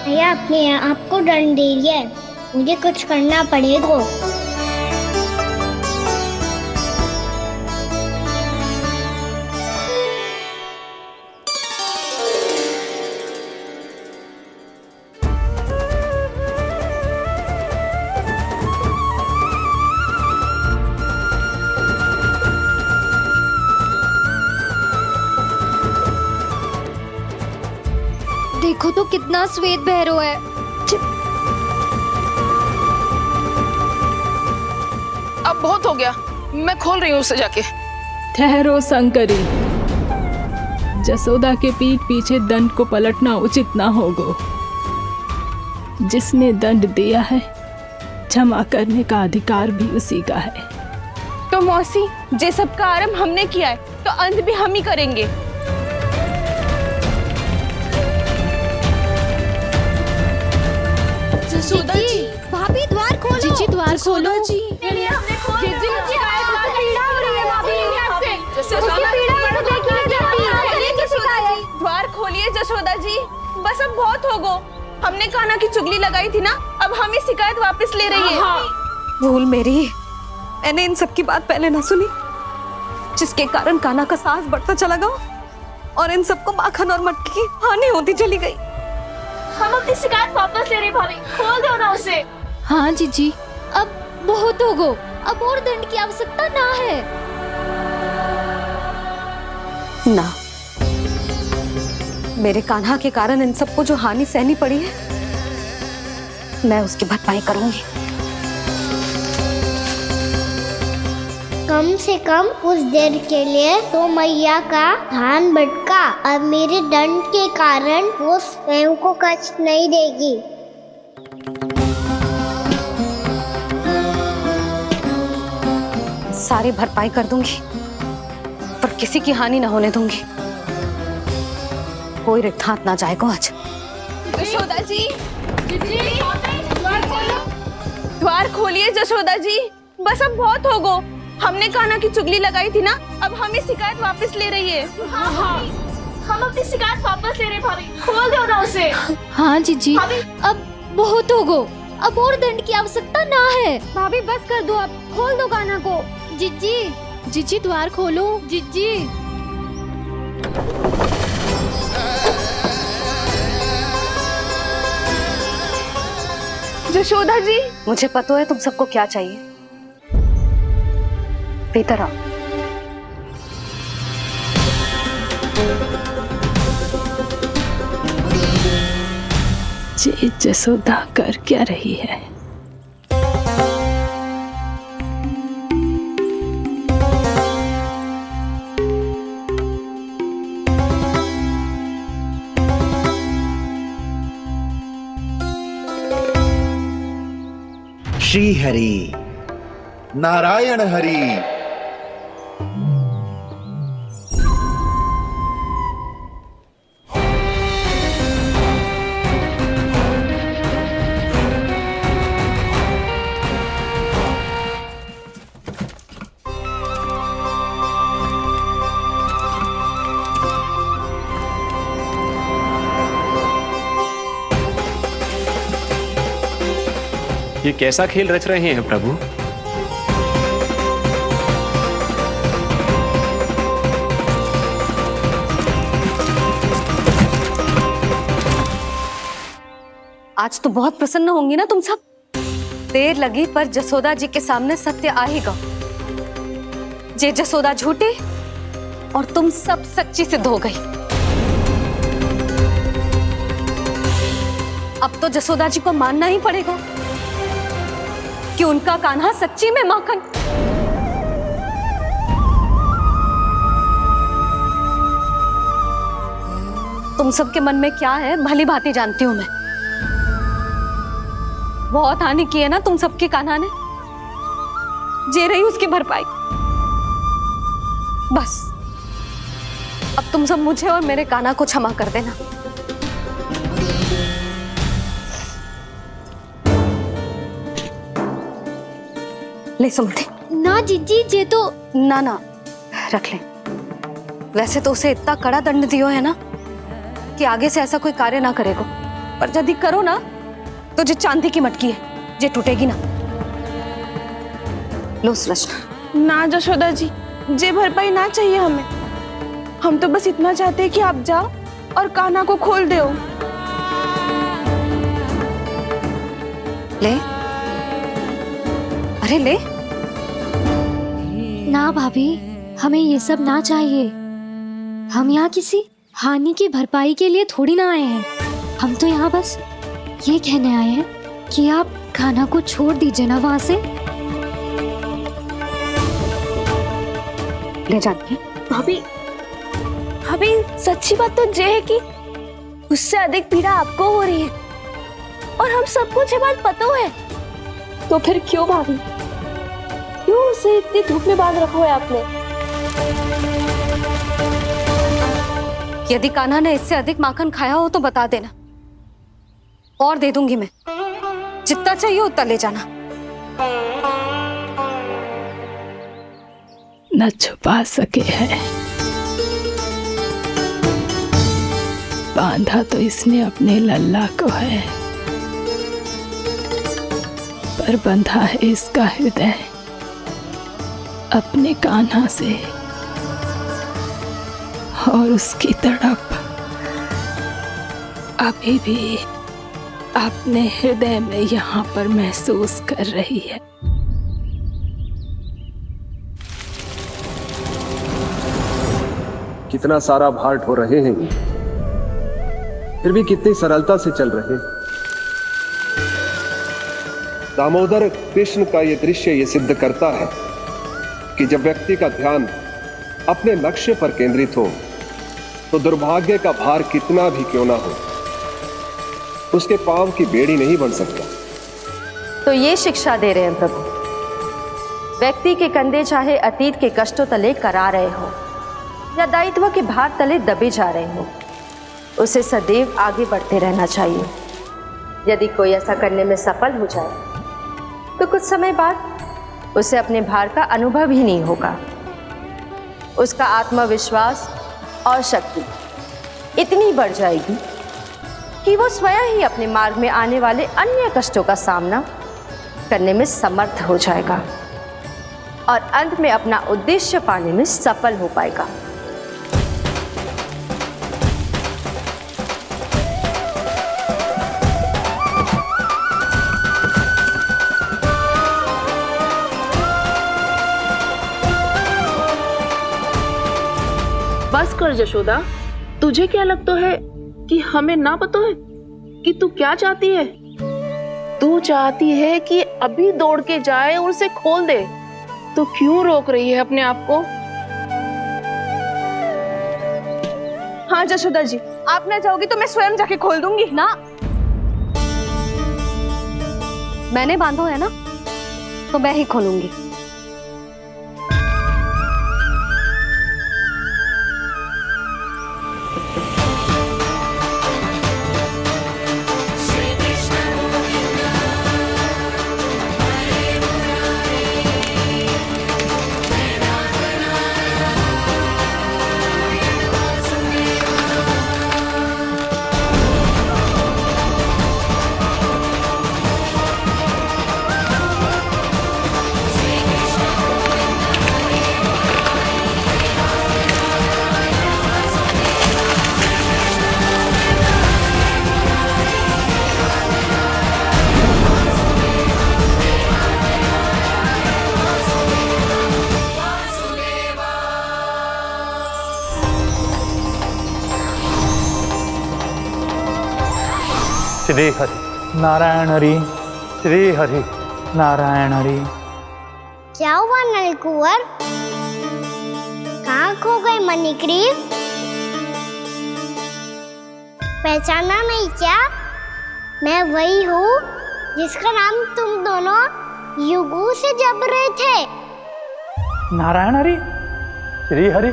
भैया अपने आप को दंड दे रही है, मुझे कुछ करना पड़ेगा। देखो तो कितना श्वेत भैरव है। अब बहुत हो गया, मैं खोल रही हूँ उसे जाके। ठहरो शंकरी, जसोदा के पीठ पीछे दंड को पलटना उचित ना होगा। जिसने दंड दिया है क्षमा करने का अधिकार भी उसी का है। तो मौसी, जे सब का आरंभ हमने किया है तो अंत भी हम ही करेंगे। जसोदा जी, भाभी द्वार खोलो। जीजी द्वार खोलो। जी द्वार खोलिए जसोदा जी, बस अब बहुत हो गो। हमने कान्हा की चुगली लगाई थी ना, अब हम ये शिकायत वापस ले रही है। भूल मेरी, मैंने इन सब की बात पहले ना सुनी, जिसके कारण कान्हा का साहस बढ़ता चला गया और इन सबको माखन और मटकी की हानि होती चली गई। हम अपनी शिकायत वापस ले रहे भाभी, खोल दो ना उसे। हाँ जीजी, अब बहुत हो गो, अब और दंड की आवश्यकता ना है। ना, मेरे कान्हा के कारण इन सबको जो हानि सहनी पड़ी है, मैं उसकी भरपाई करूंगी। कम से कम कुछ देर के लिए तो मैया का ध्यान भटका, अब मेरे दंड के कारण वो स्वयं को कष्ट नहीं देगी। सारी भरपाई कर दूंगी, पर किसी की हानि ना होने दूंगी। कोई रिक्त हाथ ना जाएगा आज। जसोदा जी, द्वार खोलिए जसोदा जी, बस अब बहुत हो गो। हमने कान्हा की चुगली लगाई थी ना, अब हम ये शिकायत वापस ले रही है। हम अपनी शिकायत वापस ले रहे भाभी, खोल दो ना उसे। हाँ जीजी, अब बहुत हो गो, अब और दंड की आवश्यकता ना है। भाभी बस कर दो, अब खोल दो कान्हा को। जीजी, जीजी द्वार खोलो। जीजी जशोदा जी, मुझे पता है तुम सबको क्या चाहिए। भीतर आओ। जसोदा कर क्या रही है? श्री हरि, नारायण हरि। ये कैसा खेल रच रहे हैं प्रभु? आज तो बहुत प्रसन्न होंगी ना तुम सब। देर लगी पर जसोदा जी के सामने सत्य आएगा। जे जसोदा झूठी और तुम सब सच्ची सिद्ध हो गई। अब तो जसोदा जी को मानना ही पड़ेगा कि उनका कान्हा सच्ची में माखन। तुम सबके मन में क्या है भली भांति जानती हूं मैं। बहुत हानि की है ना तुम सबके कान्हा ने, जे रही उसकी भरपाई। बस अब तुम सब मुझे और मेरे कान्हा को क्षमा कर देना। ले सुमति। ना जीजी, जे तो ना ना रख ले। वैसे तो उसे इतना कड़ा दंड दियो है ना कि आगे से ऐसा कोई कार्य ना करेगा, पर यदि करो ना तो जो चांदी की मटकी है जे टूटेगी ना। लो सुलक्षणा। ना जशोदा जी, जे भरपाई ना चाहिए हमें। हम तो बस इतना चाहते हैं कि आप जाओ और कान्हा को खोल दो। ले, अरे ले। ना भाभी, हमें ये सब ना चाहिए। हम यहाँ किसी हानि की भरपाई के लिए थोड़ी ना आए हैं। हम तो यहाँ बस ये कहने आए हैं कि आप कान्हा को छोड़ दीजिए ना वहां से। ले जाती भाभी, भाभी सच्ची बात तो ये है कि उससे अधिक पीड़ा आपको हो रही है और हम सबको ये बात पता है। तो फिर क्यों भाभी, क्यों उसे इतनी धूप में बांध रखा है आपने? यदि कान्हा ने इससे अधिक माखन खाया हो तो बता देना, और दे दूंगी मैं। जितना चाहिए उतना ले जाना। न छुपा सके है, बांधा तो इसने अपने लल्ला को है, पर बंधा है इसका हृदय अपने कान्हा से। और उसकी तड़प अभी भी अपने हृदय में यहाँ पर महसूस कर रही है। कितना सारा भार ढो रहे हैं, फिर भी कितनी सरलता से चल रहे हैं। दामोदर कृष्ण का यह दृश्य ये सिद्ध करता है कि जब व्यक्ति का ध्यान अपने लक्ष्य पर केंद्रित हो तो दुर्भाग्य का भार कितना भी क्यों ना हो, उसके पांव की बेड़ी नहीं बन सकता। तो ये शिक्षा दे रहे हैं प्रभु। व्यक्ति के कंधे चाहे अतीत के कष्टों तले करा रहे हो या दायित्व के भार तले दबे जा रहे हो, उसे सदैव आगे बढ़ते रहना चाहिए। यदि कोई ऐसा करने में सफल हो जाए तो कुछ समय बाद उसे अपने भार का अनुभव ही नहीं होगा। उसका आत्मविश्वास और शक्ति इतनी बढ़ जाएगी कि वो स्वयं ही अपने मार्ग में आने वाले अन्य कष्टों का सामना करने में समर्थ हो जाएगा और अंत में अपना उद्देश्य पाने में सफल हो पाएगा। बस कर जशोदा, तुझे क्या लगता है कि हमें ना पता है कि तू क्या चाहती है? तू चाहती है कि अभी दौड़ के जाए और उसे खोल दे, तो क्यों रोक रही है अपने आप को? हाँ जशोदा जी, आप ना जाओगी तो मैं स्वयं जाके खोल दूंगी। ना, मैंने बांधो है ना, सुबह ही खोलूंगी। श्री हरि नारायण हरि, श्री हरि नारायण हरि। क्या हुआ नलकुंवर? कहाँ खो गए मणिग्रीव? पहचाना नहीं क्या? मैं वही हूँ जिसका नाम तुम दोनों युगों से जप रहे थे। नारायण हरि, श्री हरि।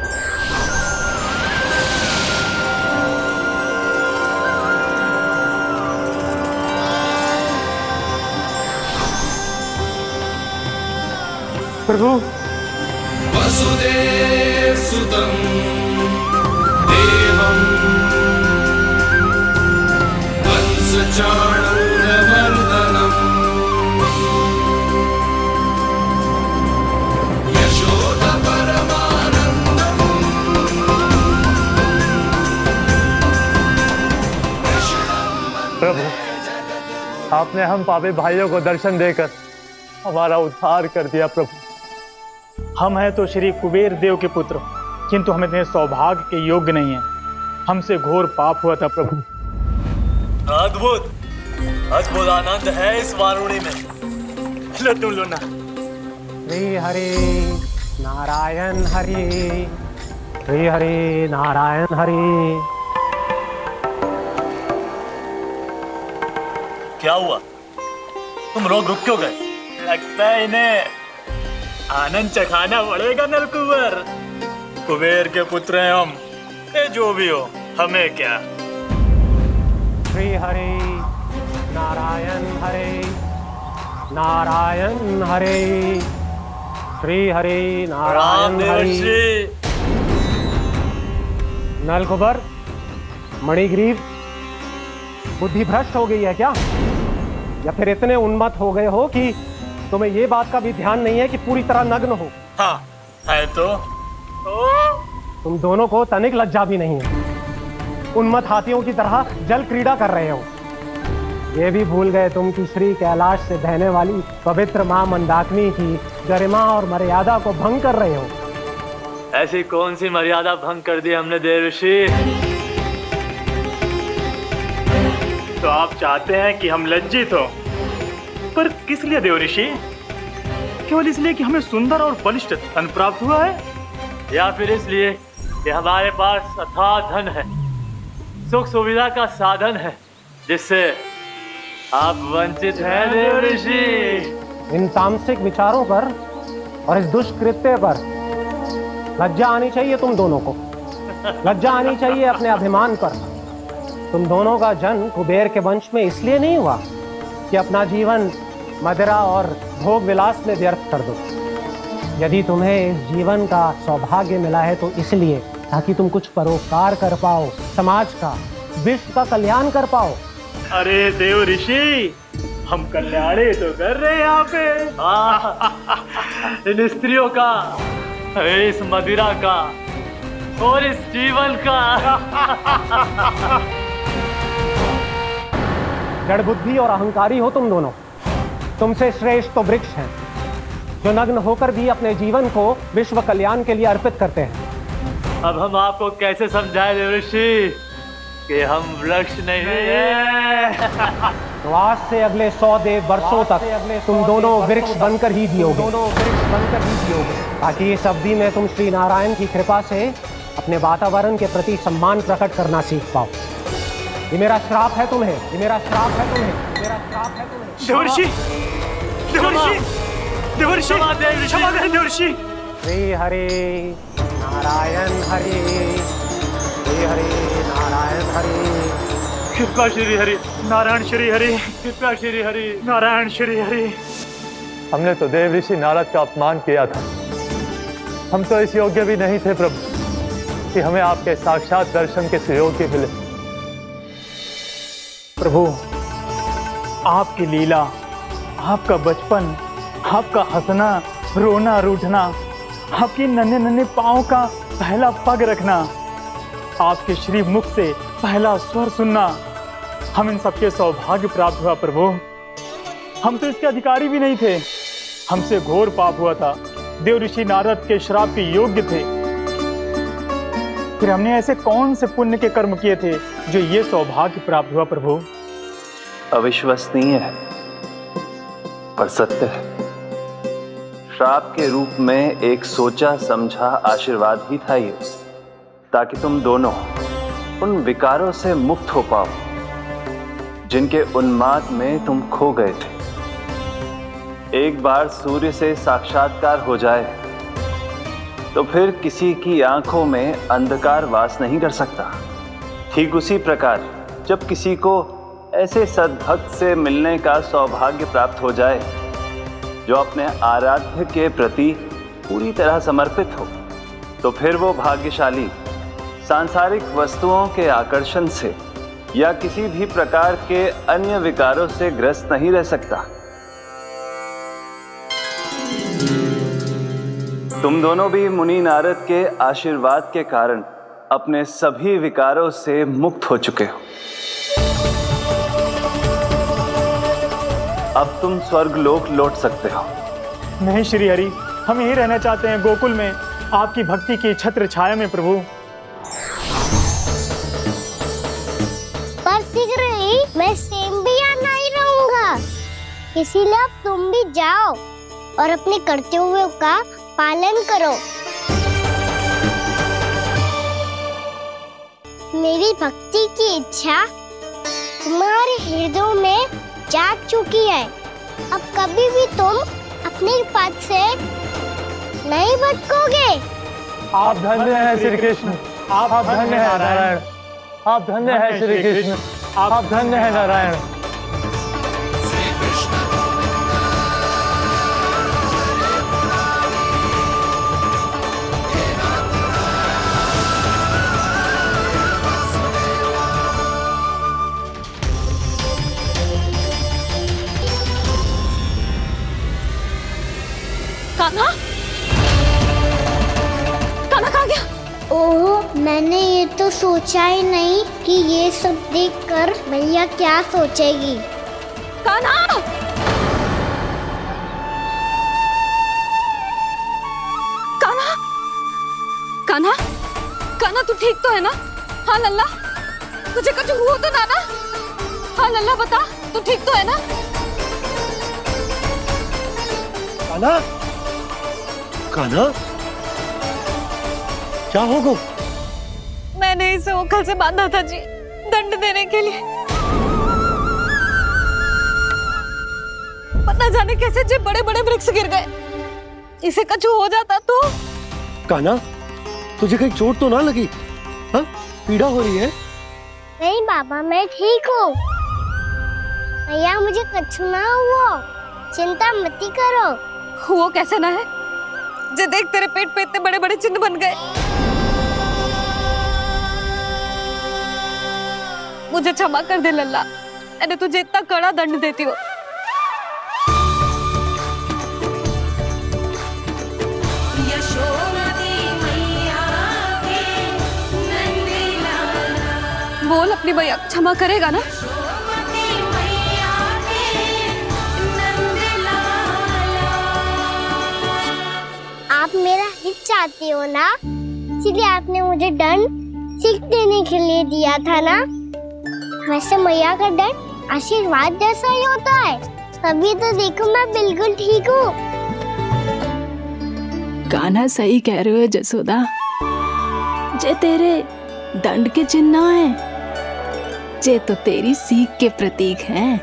प्रभु वसुदेव सुतं देवं वंशचाणूरमर्दनम् यशोदा परमानन्दम् प्रभु, आपने हम पापी भाइयों को दर्शन देकर हमारा उद्धार कर दिया। प्रभु, हम हैं तो श्री कुबेर देव के पुत्र, किंतु हम इतने सौभाग्य के योग्य नहीं हैं। हमसे घोर पाप हुआ था प्रभु। अद्भुत अद्भुत आनंद है इस वारुणी में। लो तुम लो ना। श्री हरि नारायण हरि, श्री हरि नारायण हरि। क्या हुआ? तुम रोग रुक क्यों गए? लगता है इन्हें आनंद चखाना पड़ेगा नलकुंवर। कुबेर के पुत्र हैं हम, ये जो भी हो हमें क्या। श्री हरि नारायण हरि, नारायण हरि, श्री हरि नारायण हरि। नलकुबर, मणिग्रीव, बुद्धि भ्रष्ट हो गई है क्या? या फिर इतने उन्मत्त हो गए हो कि तुम्हें ये बात का भी ध्यान नहीं है कि पूरी तरह नग्न हो? हाँ है तो तुम दोनों को तनिक लज्जा भी नहीं है। उन्मत्त हाथियों की तरह जल क्रीड़ा कर रहे हो। ये भी भूल गए तुम कि श्री कैलाश से बहने वाली पवित्र मां मंदाकिनी की गरिमा और मर्यादा को भंग कर रहे हो। ऐसी कौन सी मर्यादा भंग कर दी हमने देवर्षि? तो आप चाहते हैं कि हम लज्जित हो, पर किस लिए देवर्षि? केवल इसलिए कि हमें सुंदर और बलिष्ठ धन प्राप्त हुआ है, या फिर इसलिए कि हमारे पास अथाह धन है, सुख सुविधा का साधन है, जिससे आप वंचित हैं देवर्षि? इन तामसिक विचारों पर और इस दुष्कृत्य पर लज्जा आनी चाहिए तुम दोनों को। लज्जा आनी चाहिए अपने अभिमान पर। तुम दोनों का जन्म कुबेर के वंश में इसलिए नहीं हुआ कि अपना जीवन मदिरा और भोग विलास में व्यर्थ कर दो। यदि तुम्हें इस जीवन का सौभाग्य मिला है तो इसलिए ताकि तुम कुछ परोपकार कर पाओ, समाज का, विश्व का कल्याण कर पाओ। अरे देव ऋषि, हम कल्याणी तो कर रहे हैं यहाँ पे। इन स्त्रियों का, इस मदिरा का और इस जीवन का। जड़ बुद्धि और अहंकारी हो तुम दोनों। तुमसे श्रेष्ठ तो वृक्ष हैं, जो नग्न होकर भी अपने जीवन को विश्व कल्याण के लिए अर्पित करते हैं। अब हम आपको कैसे समझाएं देवर्षि कि हम वृक्ष नहीं हैं? तो आज से अगले 100 वर्षों तक तुम दोनों वृक्ष बनकर ही जियोगे, ताकि इस अवधि में तुम श्री नारायण की कृपा से अपने वातावरण के प्रति सम्मान प्रकट करना सीख पाओ। ये मेरा श्राप है तुम्हें, ये मेरा श्राप है तुम्हें, मेरा श्राप है तुम्हें। देवर्षि, देवर्षि, देवर्षि क्षमा दे देवर्षि। श्री हरि नारायण हरि, श्री हरि नारायण हरि। कृपा श्री हरि नारायण श्री हरि, कृपा श्री हरि नारायण श्री हरि। हमने तो देव ऋषि नारद का अपमान किया था। हम तो इस योग्य भी नहीं थे प्रभु कि हमें आपके साक्षात दर्शन के सुयोग्य मिले। प्रभु, आपकी लीला, आपका बचपन, आपका हंसना, रोना, रूठना, आपकी नन्हे नन्हे पाँव का पहला पग रखना, आपके श्री मुख से पहला स्वर सुनना, हम इन सबके सौभाग्य प्राप्त हुआ प्रभु। हम तो इसके अधिकारी भी नहीं थे। हमसे घोर पाप हुआ था, देव ऋषि नारद के श्राप के योग्य थे। फिर हमने ऐसे कौन से पुण्य के कर्म किए थे जो ये सौभाग्य प्राप्त हुआ प्रभु? अविश्वसनीय है पर सत्य है। श्राप के रूप में एक सोचा समझा आशीर्वाद ही था ये, ताकि तुम दोनों उन विकारों से मुक्त हो पाओ जिनके उन्माद में तुम खो गए थे। एक बार सूर्य से साक्षात्कार हो जाए तो फिर किसी की आंखों में अंधकार वास नहीं कर सकता। ठीक उसी प्रकार जब किसी को ऐसे सद्भक्त से मिलने का सौभाग्य प्राप्त हो जाए जो अपने आराध्य के प्रति पूरी तरह समर्पित हो, तो फिर वो भाग्यशाली सांसारिक वस्तुओं के आकर्षण से या किसी भी प्रकार के अन्य विकारों से ग्रस्त नहीं रह सकता। तुम दोनों भी मुनि नारद के आशीर्वाद के कारण अपने सभी विकारों से मुक्त हो चुके हो। अब तुम स्वर्गलोक लौट सकते हो। नहीं श्री हरि, हम यहीं रहना चाहते हैं, गोकुल में, आपकी भक्ति की छत्र छाया में प्रभु। पर शीघ्र ही मैं सेम्बिया नहीं रहूंगा, इसीलिए अब तुम भी जाओ और अपने कर्तव्यों का पालन करो। मेरी भक्ति की इच्छा तुम्हारे हृदय में जाग चुकी है। अब कभी भी तुम अपने पद से नहीं भटकोगे। आप धन्य हैं श्री कृष्ण, आप धन्य हैं नारायण, आप धन्य हैं श्री कृष्ण, आप धन्य हैं नारायण। कान्हा, कान्हा कहाँ गया? ओह, मैंने ये तो सोचा ही नहीं कि ये सब देखकर भैया क्या सोचेगी। कान्हा! कान्हा! कान्हा! कान्हा तू ठीक तो है ना? हाँ लल्ला, तुझे कुछ हुआ तो ना? हाँ लल्ला बता, तू ठीक तो है ना? कान्हा, कान्हा, क्या होगा? मैंने इसे ओखल से बांधा था जी, दंड देने के लिए। पता जाने कैसे जो बड़े बड़े वृक्ष गिर गए। इसे कुछ हो जाता तो? कान्हा, तुझे कहीं चोट तो ना लगी? हाँ, पीड़ा हो रही है? नहीं बाबा, मैं ठीक हूँ। भैया मुझे कुछ ना हुआ, चिंता मत करो। वो कैसे ना है? जे देख तेरे पेट पे इतने बड़े बड़े चिन्ह बन गए। मुझे क्षमा कर दे लल्ला, मैंने तुझे इतना कड़ा दंड देती हूँ। बोल अपनी भैया क्षमा करेगा ना? आप मेरा हित चाहते हो ना, इसलिए आपने मुझे दंड सीख देने के लिए दिया था ना। वैसे मैया का दंड आशीर्वाद जैसा ही होता है, तभी तो देखो मैं बिल्कुल ठीक हूँ। कान्हा सही कह रहे हो जसोदा, जे तेरे दंड के चिन्ह ना है, जे तो तेरी सीख के प्रतीक हैं।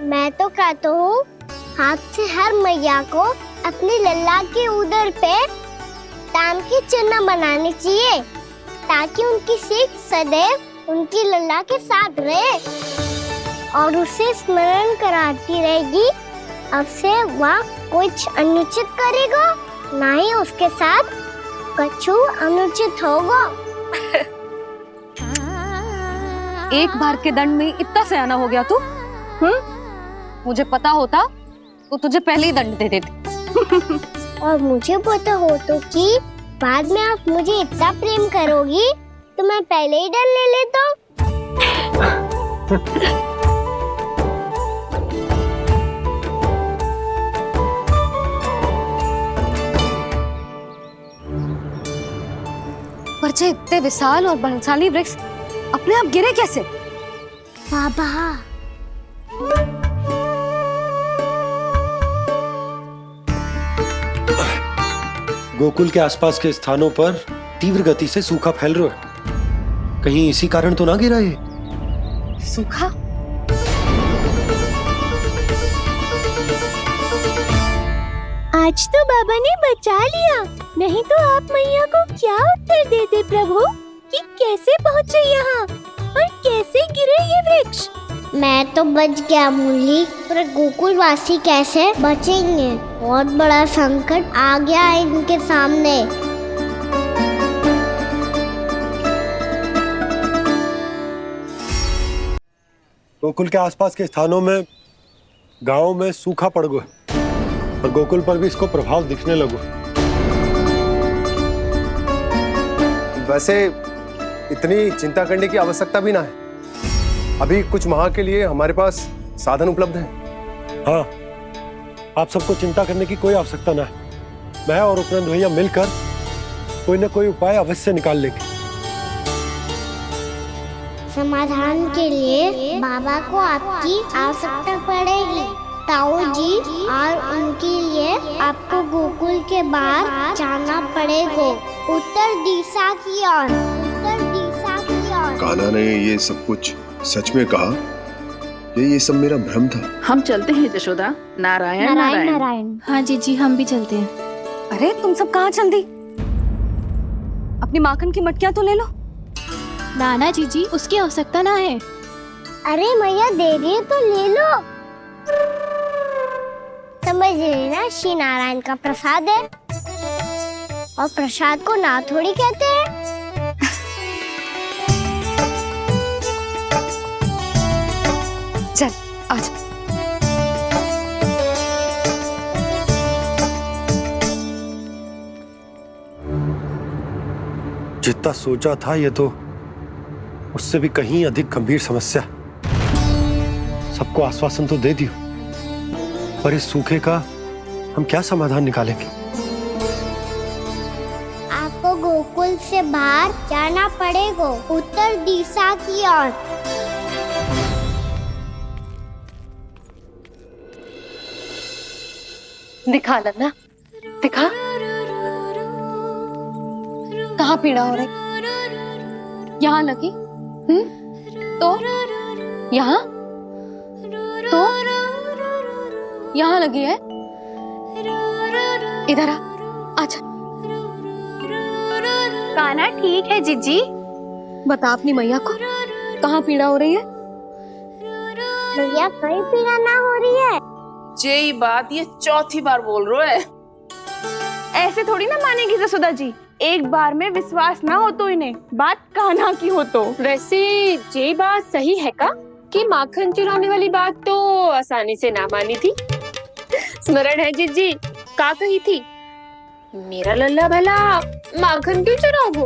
मैं तो कहता हूँ हाथ से हर मैया को अपनी लल्ला के उदर पे ताम की चिन्ह बनानी चाहिए ताकि उनकी सीख सदैव उनकी लल्ला के साथ रहे और उसे स्मरण कराती रहेगी। अब से वह कुछ अनुचित करेगा, ना ही उसके साथ कछु अनुचित होगा। एक बार के दंड में इतना सयाना हो गया तू? मुझे पता होता तो तुझे पहले ही दंड दे देती। और मुझे पता हो तो कि बाद में आप मुझे इतना प्रेम करोगी तो मैं पहले ही दंड ले लेता हूँ। पर जे इतने विशाल और बलशाली वृक्ष अपने आप गिरे कैसे? बाबा गोकुल के आसपास के स्थानों पर तीव्र गति से सूखा फैल रहा है। कहीं इसी कारण तो ना गिरा ये? सूखा? आज तो बाबा ने बचा लिया, नहीं तो आप मैया को क्या उत्तर देते प्रभु कि कैसे पहुँचे यहाँ और कैसे गिरे ये वृक्ष? मैं तो बच गया मूली, पर गोकुलवासी कैसे बचेंगे? बहुत बड़ा संकट आ गया है इनके सामने। गोकुल के आसपास के स्थानों में गांवों में सूखा पड़ गया और गोकुल पर भी इसको प्रभाव दिखने लगा। वैसे इतनी चिंता करने की आवश्यकता भी ना है। अभी कुछ माह के लिए हमारे पास साधन उपलब्ध है। हाँ, आप सबको चिंता करने की कोई आवश्यकता ना है। मैं और उपनंद भैया मिलकर कोई ना कोई उपाय अवश्य निकाल लेंगे। समाधान के लिए बाबा को आपकी आवश्यकता पड़ेगी। ताऊ जी और उनके लिए आपको गोकुल के बाहर जाना पड़ेगा, उत्तर दिशा की ओर। उत्तर दिशा की ओर। कान्हा ने ये सब कुछ सच में कहा? ये सब मेरा भ्रम था। हम चलते हैं जशोदा। नारायण नारायण नारायण। हाँ जीजी, हम भी चलते हैं। अरे तुम सब कहाँ चल दी? अपनी माखन की मटकियाँ तो ले लो। नाना जीजी, उसकी आवश्यकता ना है। अरे मैया दे रही है तो ले लो। समझ लेना, श्री नारायण का प्रसाद है और प्रसाद को ना थोड़ी कहते हैं। चल आजा। जितना सोचा था ये तो उससे भी कहीं अधिक गंभीर समस्या। सबको आश्वासन तो दे दियो, पर इस सूखे का हम क्या समाधान निकालेंगे? आपको गोकुल से बाहर जाना पड़ेगा, उत्तर दिशा की ओर। दिखा लल्ला, दिखा। कहाँ पीड़ा हो रही? यहाँ लगी? तो यहाँ? तो यहाँ लगी है? इधर आ, आजा। कान्हा ठीक है जीजी। बता अपनी मैया को कहाँ पीड़ा हो रही है? भैया कोई पीड़ा ना हो रही है। ये बात ये चौथी बार बोल रहे है। ऐसे थोड़ी ना मानेगी जसोदा जी। एक बार में विश्वास ना हो तो इन्हें, बात कान्हा की हो तो। वैसे ये बात सही है का कि माखन चुराने वाली बात तो आसानी से ना मानी थी। स्मरण है जीजी, का कही थी? मेरा लल्ला भला माखन क्यों चुराओगो?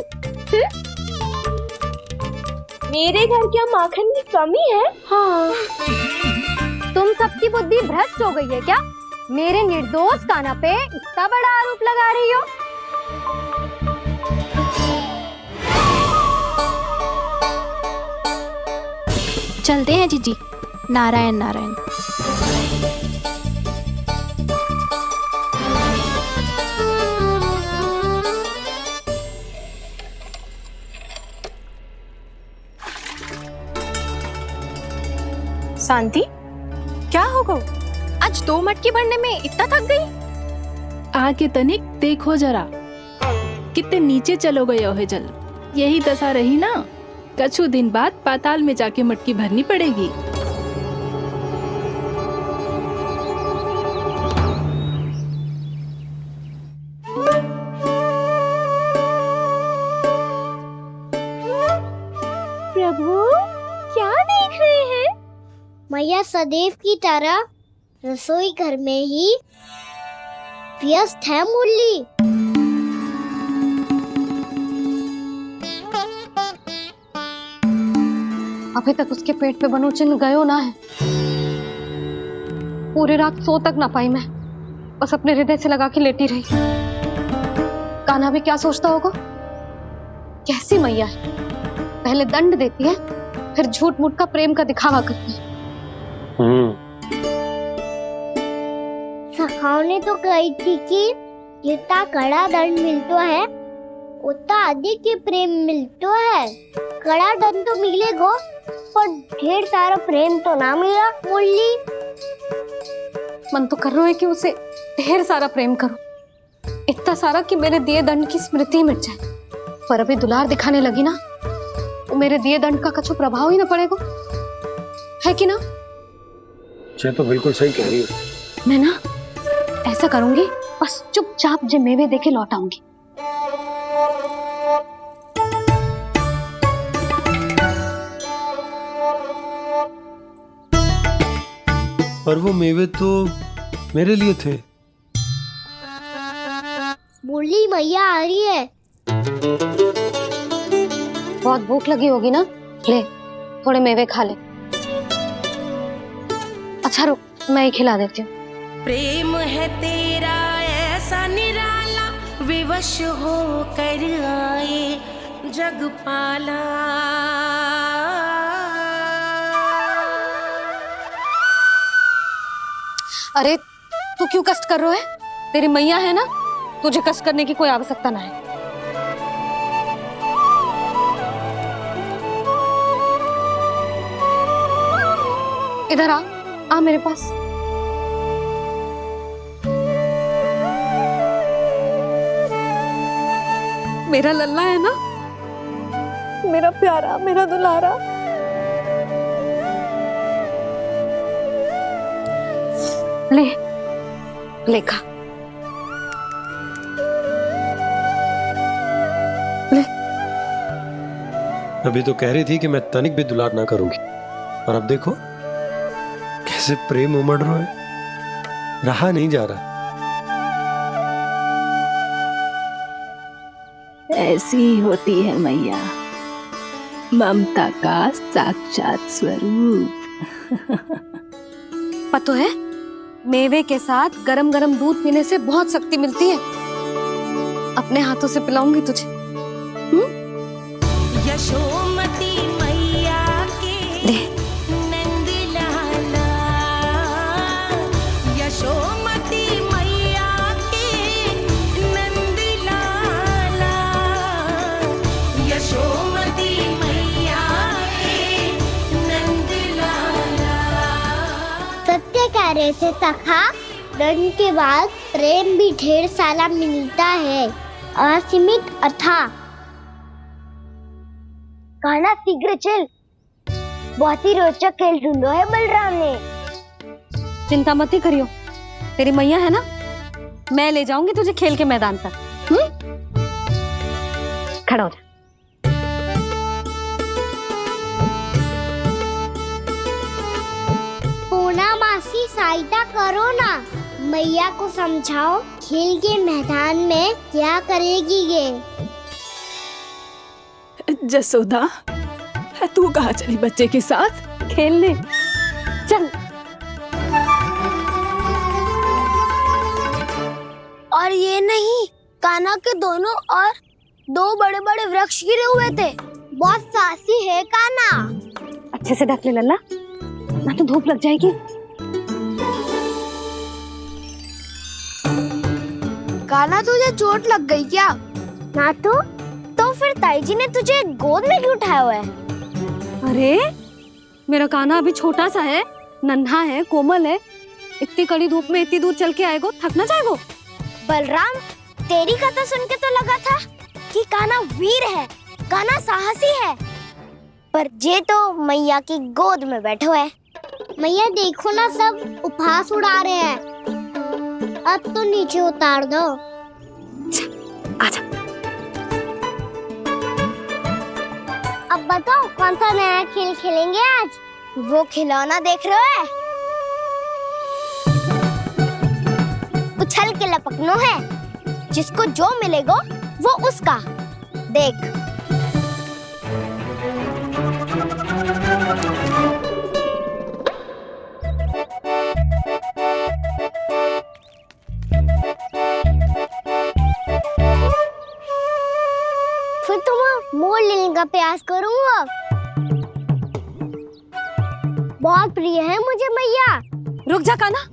मेरे घर क्या माखन की कमी है? हाँ। तुम सबकी बुद्धि भ्रष्ट हो गई है क्या? मेरे निर्दोष कान्हा पे इतना बड़ा आरोप लगा रही हो? चलते हैं जीजी। नारायण नारायण। शांति, क्या हो गो? आज 2 मटकी भरने में इतना थक गई? आके तनिक देखो जरा, कितने नीचे चलो गए हो जल। यही दशा रही ना, कछु दिन बाद पाताल में जाके मटकी भरनी पड़ेगी। प्रभु क्या देख रहे हैं? मैया सदैव की तरह रसोई घर में ही व्यस्त है मुरली। अभी तक उसके पेट पे बनो चिन्ह गयो ना है। पूरी रात सो तक ना पाई मैं, बस अपने हृदय से लगा के लेटी रही। कान्हा भी क्या सोचता होगा, कैसी मैया है, पहले दंड देती है फिर झूठ मूठ का प्रेम का दिखावा करती है। सखाओ ने तो कही थी कि जितना कड़ा दंड मिलता है उतना अधिक के प्रेम मिलता है। कड़ा दंड तो मिलेगा पर ढेर सारा प्रेम तो ना मिला मुरली। मन तो कर रहा है कि उसे ढेर सारा प्रेम करो, इतना सारा कि मेरे दिए दंड की स्मृति मिट जाए। पर अभी दुलार दिखाने लगी ना, तो मेरे दिए दंड का कछु प्रभाव ही ना पड़ेगा, है कि ना? ये तो बिल्कुल सही कह रही हो। मैं ना ऐसा करूंगी, बस चुपचाप जे मेवे देके लौट आऊंगी। पर वो मेवे तो मेरे लिए थे। मुरली मैया आ रही है। बहुत भूख लगी होगी ना, ले थोड़े मेवे खा ले। अच्छा रुक, मैं ही खिला देती हूँ। प्रेम है तेरा ऐसा निराला, विवश हो कर आए जग पाला। अरे तू क्यों कष्ट कर रहा है? तेरी मैया है ना, तुझे कष्ट करने की कोई आवश्यकता ना है। इधर आ मेरे पास। मेरा लल्ला है ना, मेरा प्यारा, मेरा दुलारा। ले खा, ले। अभी तो कह रही थी कि मैं तनिक भी दुलार ना करूंगी, और अब देखो कैसे प्रेम उमड़ रहा है, रहा नहीं जा रहा। ऐसी ही होती है मैया, ममता का साक्षात स्वरूप। पता है, मेवे के साथ गरम गरम दूध पीने से बहुत शक्ति मिलती है। अपने हाथों से पिलाऊंगी तुझे। यशोमती मैया के नंद लाला, यशोमती मैया के नंद लाला, यशोमती मैया के नंद लाला। सत्य कह रहे थे सखा, दंड के बाद प्रेम भी ढेर सारा मिलता है, असीमित अथाह। कान्हा शीघ्र चल, बहुत ही रोचक खेल ढूंढो है बलराम ने। चिंता मत ही करियो, तेरी मैया है ना, मैं ले जाऊंगी तुझे खेल के मैदान तक। खड़ा हो जा। पूना मासी सहायता करो ना, मैया को समझाओ खेल के मैदान में क्या करेगी ये। जसोदा, तू कहाँ चली बच्चे के साथ खेलने? चल। और ये नहीं, कान्हा के दोनों और दो बड़े बड़े वृक्ष गिरे हुए थे। बहुत साहसी है कान्हा। अच्छे से ढक ले लल्ला, ना तो धूप लग जाएगी। कान्हा तुझे चोट लग गई क्या? ना तो फिर ताई जी ने तुझे गोद में क्यों उठाया हुआ है? अरे मेरा कान्हा अभी छोटा सा है, नन्हा है, कोमल है। इतनी कड़ी धूप में इतनी दूर चल के आएगो, थक ना जाएगो। बलराम, तेरी कथा सुन के तो लगा था कि कान्हा वीर है, कान्हा साहसी है, पर जे तो मैया की गोद में बैठो है। मैया देखो ना, सब उपहास उड़ा रहे हैं। अब तो नीचे उतार दो। आजा। अब बताओ कौन सा नया खेल खेलेंगे आज? वो खिलौना देख रहे हो? उछल के लपकनो है, जिसको जो मिलेगा वो उसका। देख। फिर तुम मोड़ लेने का प्रयास करूंगा। बहुत प्रिय है मुझे मैया। रुक जा कान्हा,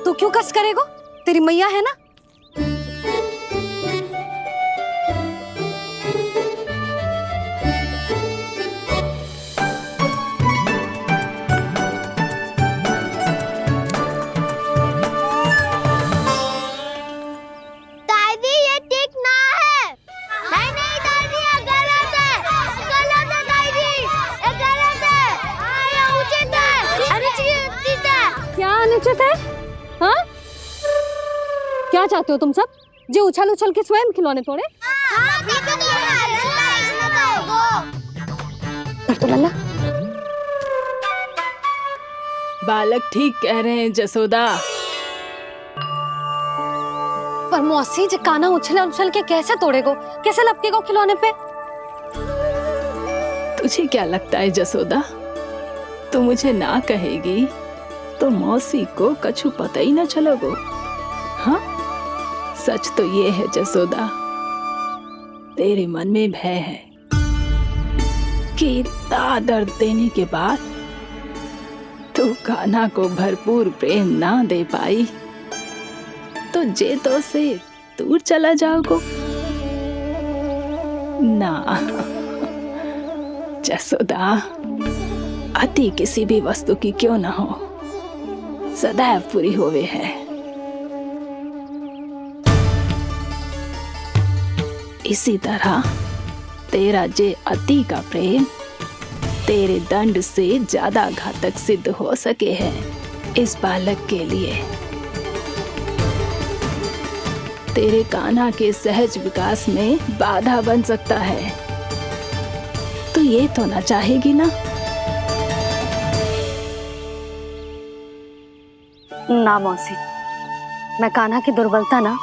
तू क्यों कष्ट करेगो? तेरी मैया है ना। दादी ये ठीक ना है। नहीं नहीं दादी, ये गलत है। गलत है दादी, ये गलत है। ये उचित है, अनुचित है। क्या अनुचित है? हाँ? क्या चाहते हो तुम सब? जो उछल उछल के स्वयं खिलौने तोड़े? तो लल्ला, बालक ठीक कह रहे हैं जसोदा। पर मौसी जी, कान्हा उछल उछल के कैसे तोड़ेगो? कैसे लपकेगो खिलौने पे? तुझे क्या लगता है जसोदा, तू मुझे ना कहेगी तो मौसी को कछु पता ही न चलोगो? हाँ, सच तो ये है जसोदा, तेरे मन में भय है कि इतना दर्द देने के बाद तू कान्हा को भरपूर प्रेम ना दे पाई तो जेतो से दूर चला जाओगो ना। जसोदा, अति किसी भी वस्तु की क्यों ना हो, सदैव पूरी होवे है। इसी तरह तेरा जे अति का प्रेम तेरे दंड से ज्यादा घातक सिद्ध हो सके है इस बालक के लिए। तेरे कान्हा के सहज विकास में बाधा बन सकता है। तो ये तो ना चाहेगी ना? ना मौसी, मैं कान्हा की दुर्बलता ना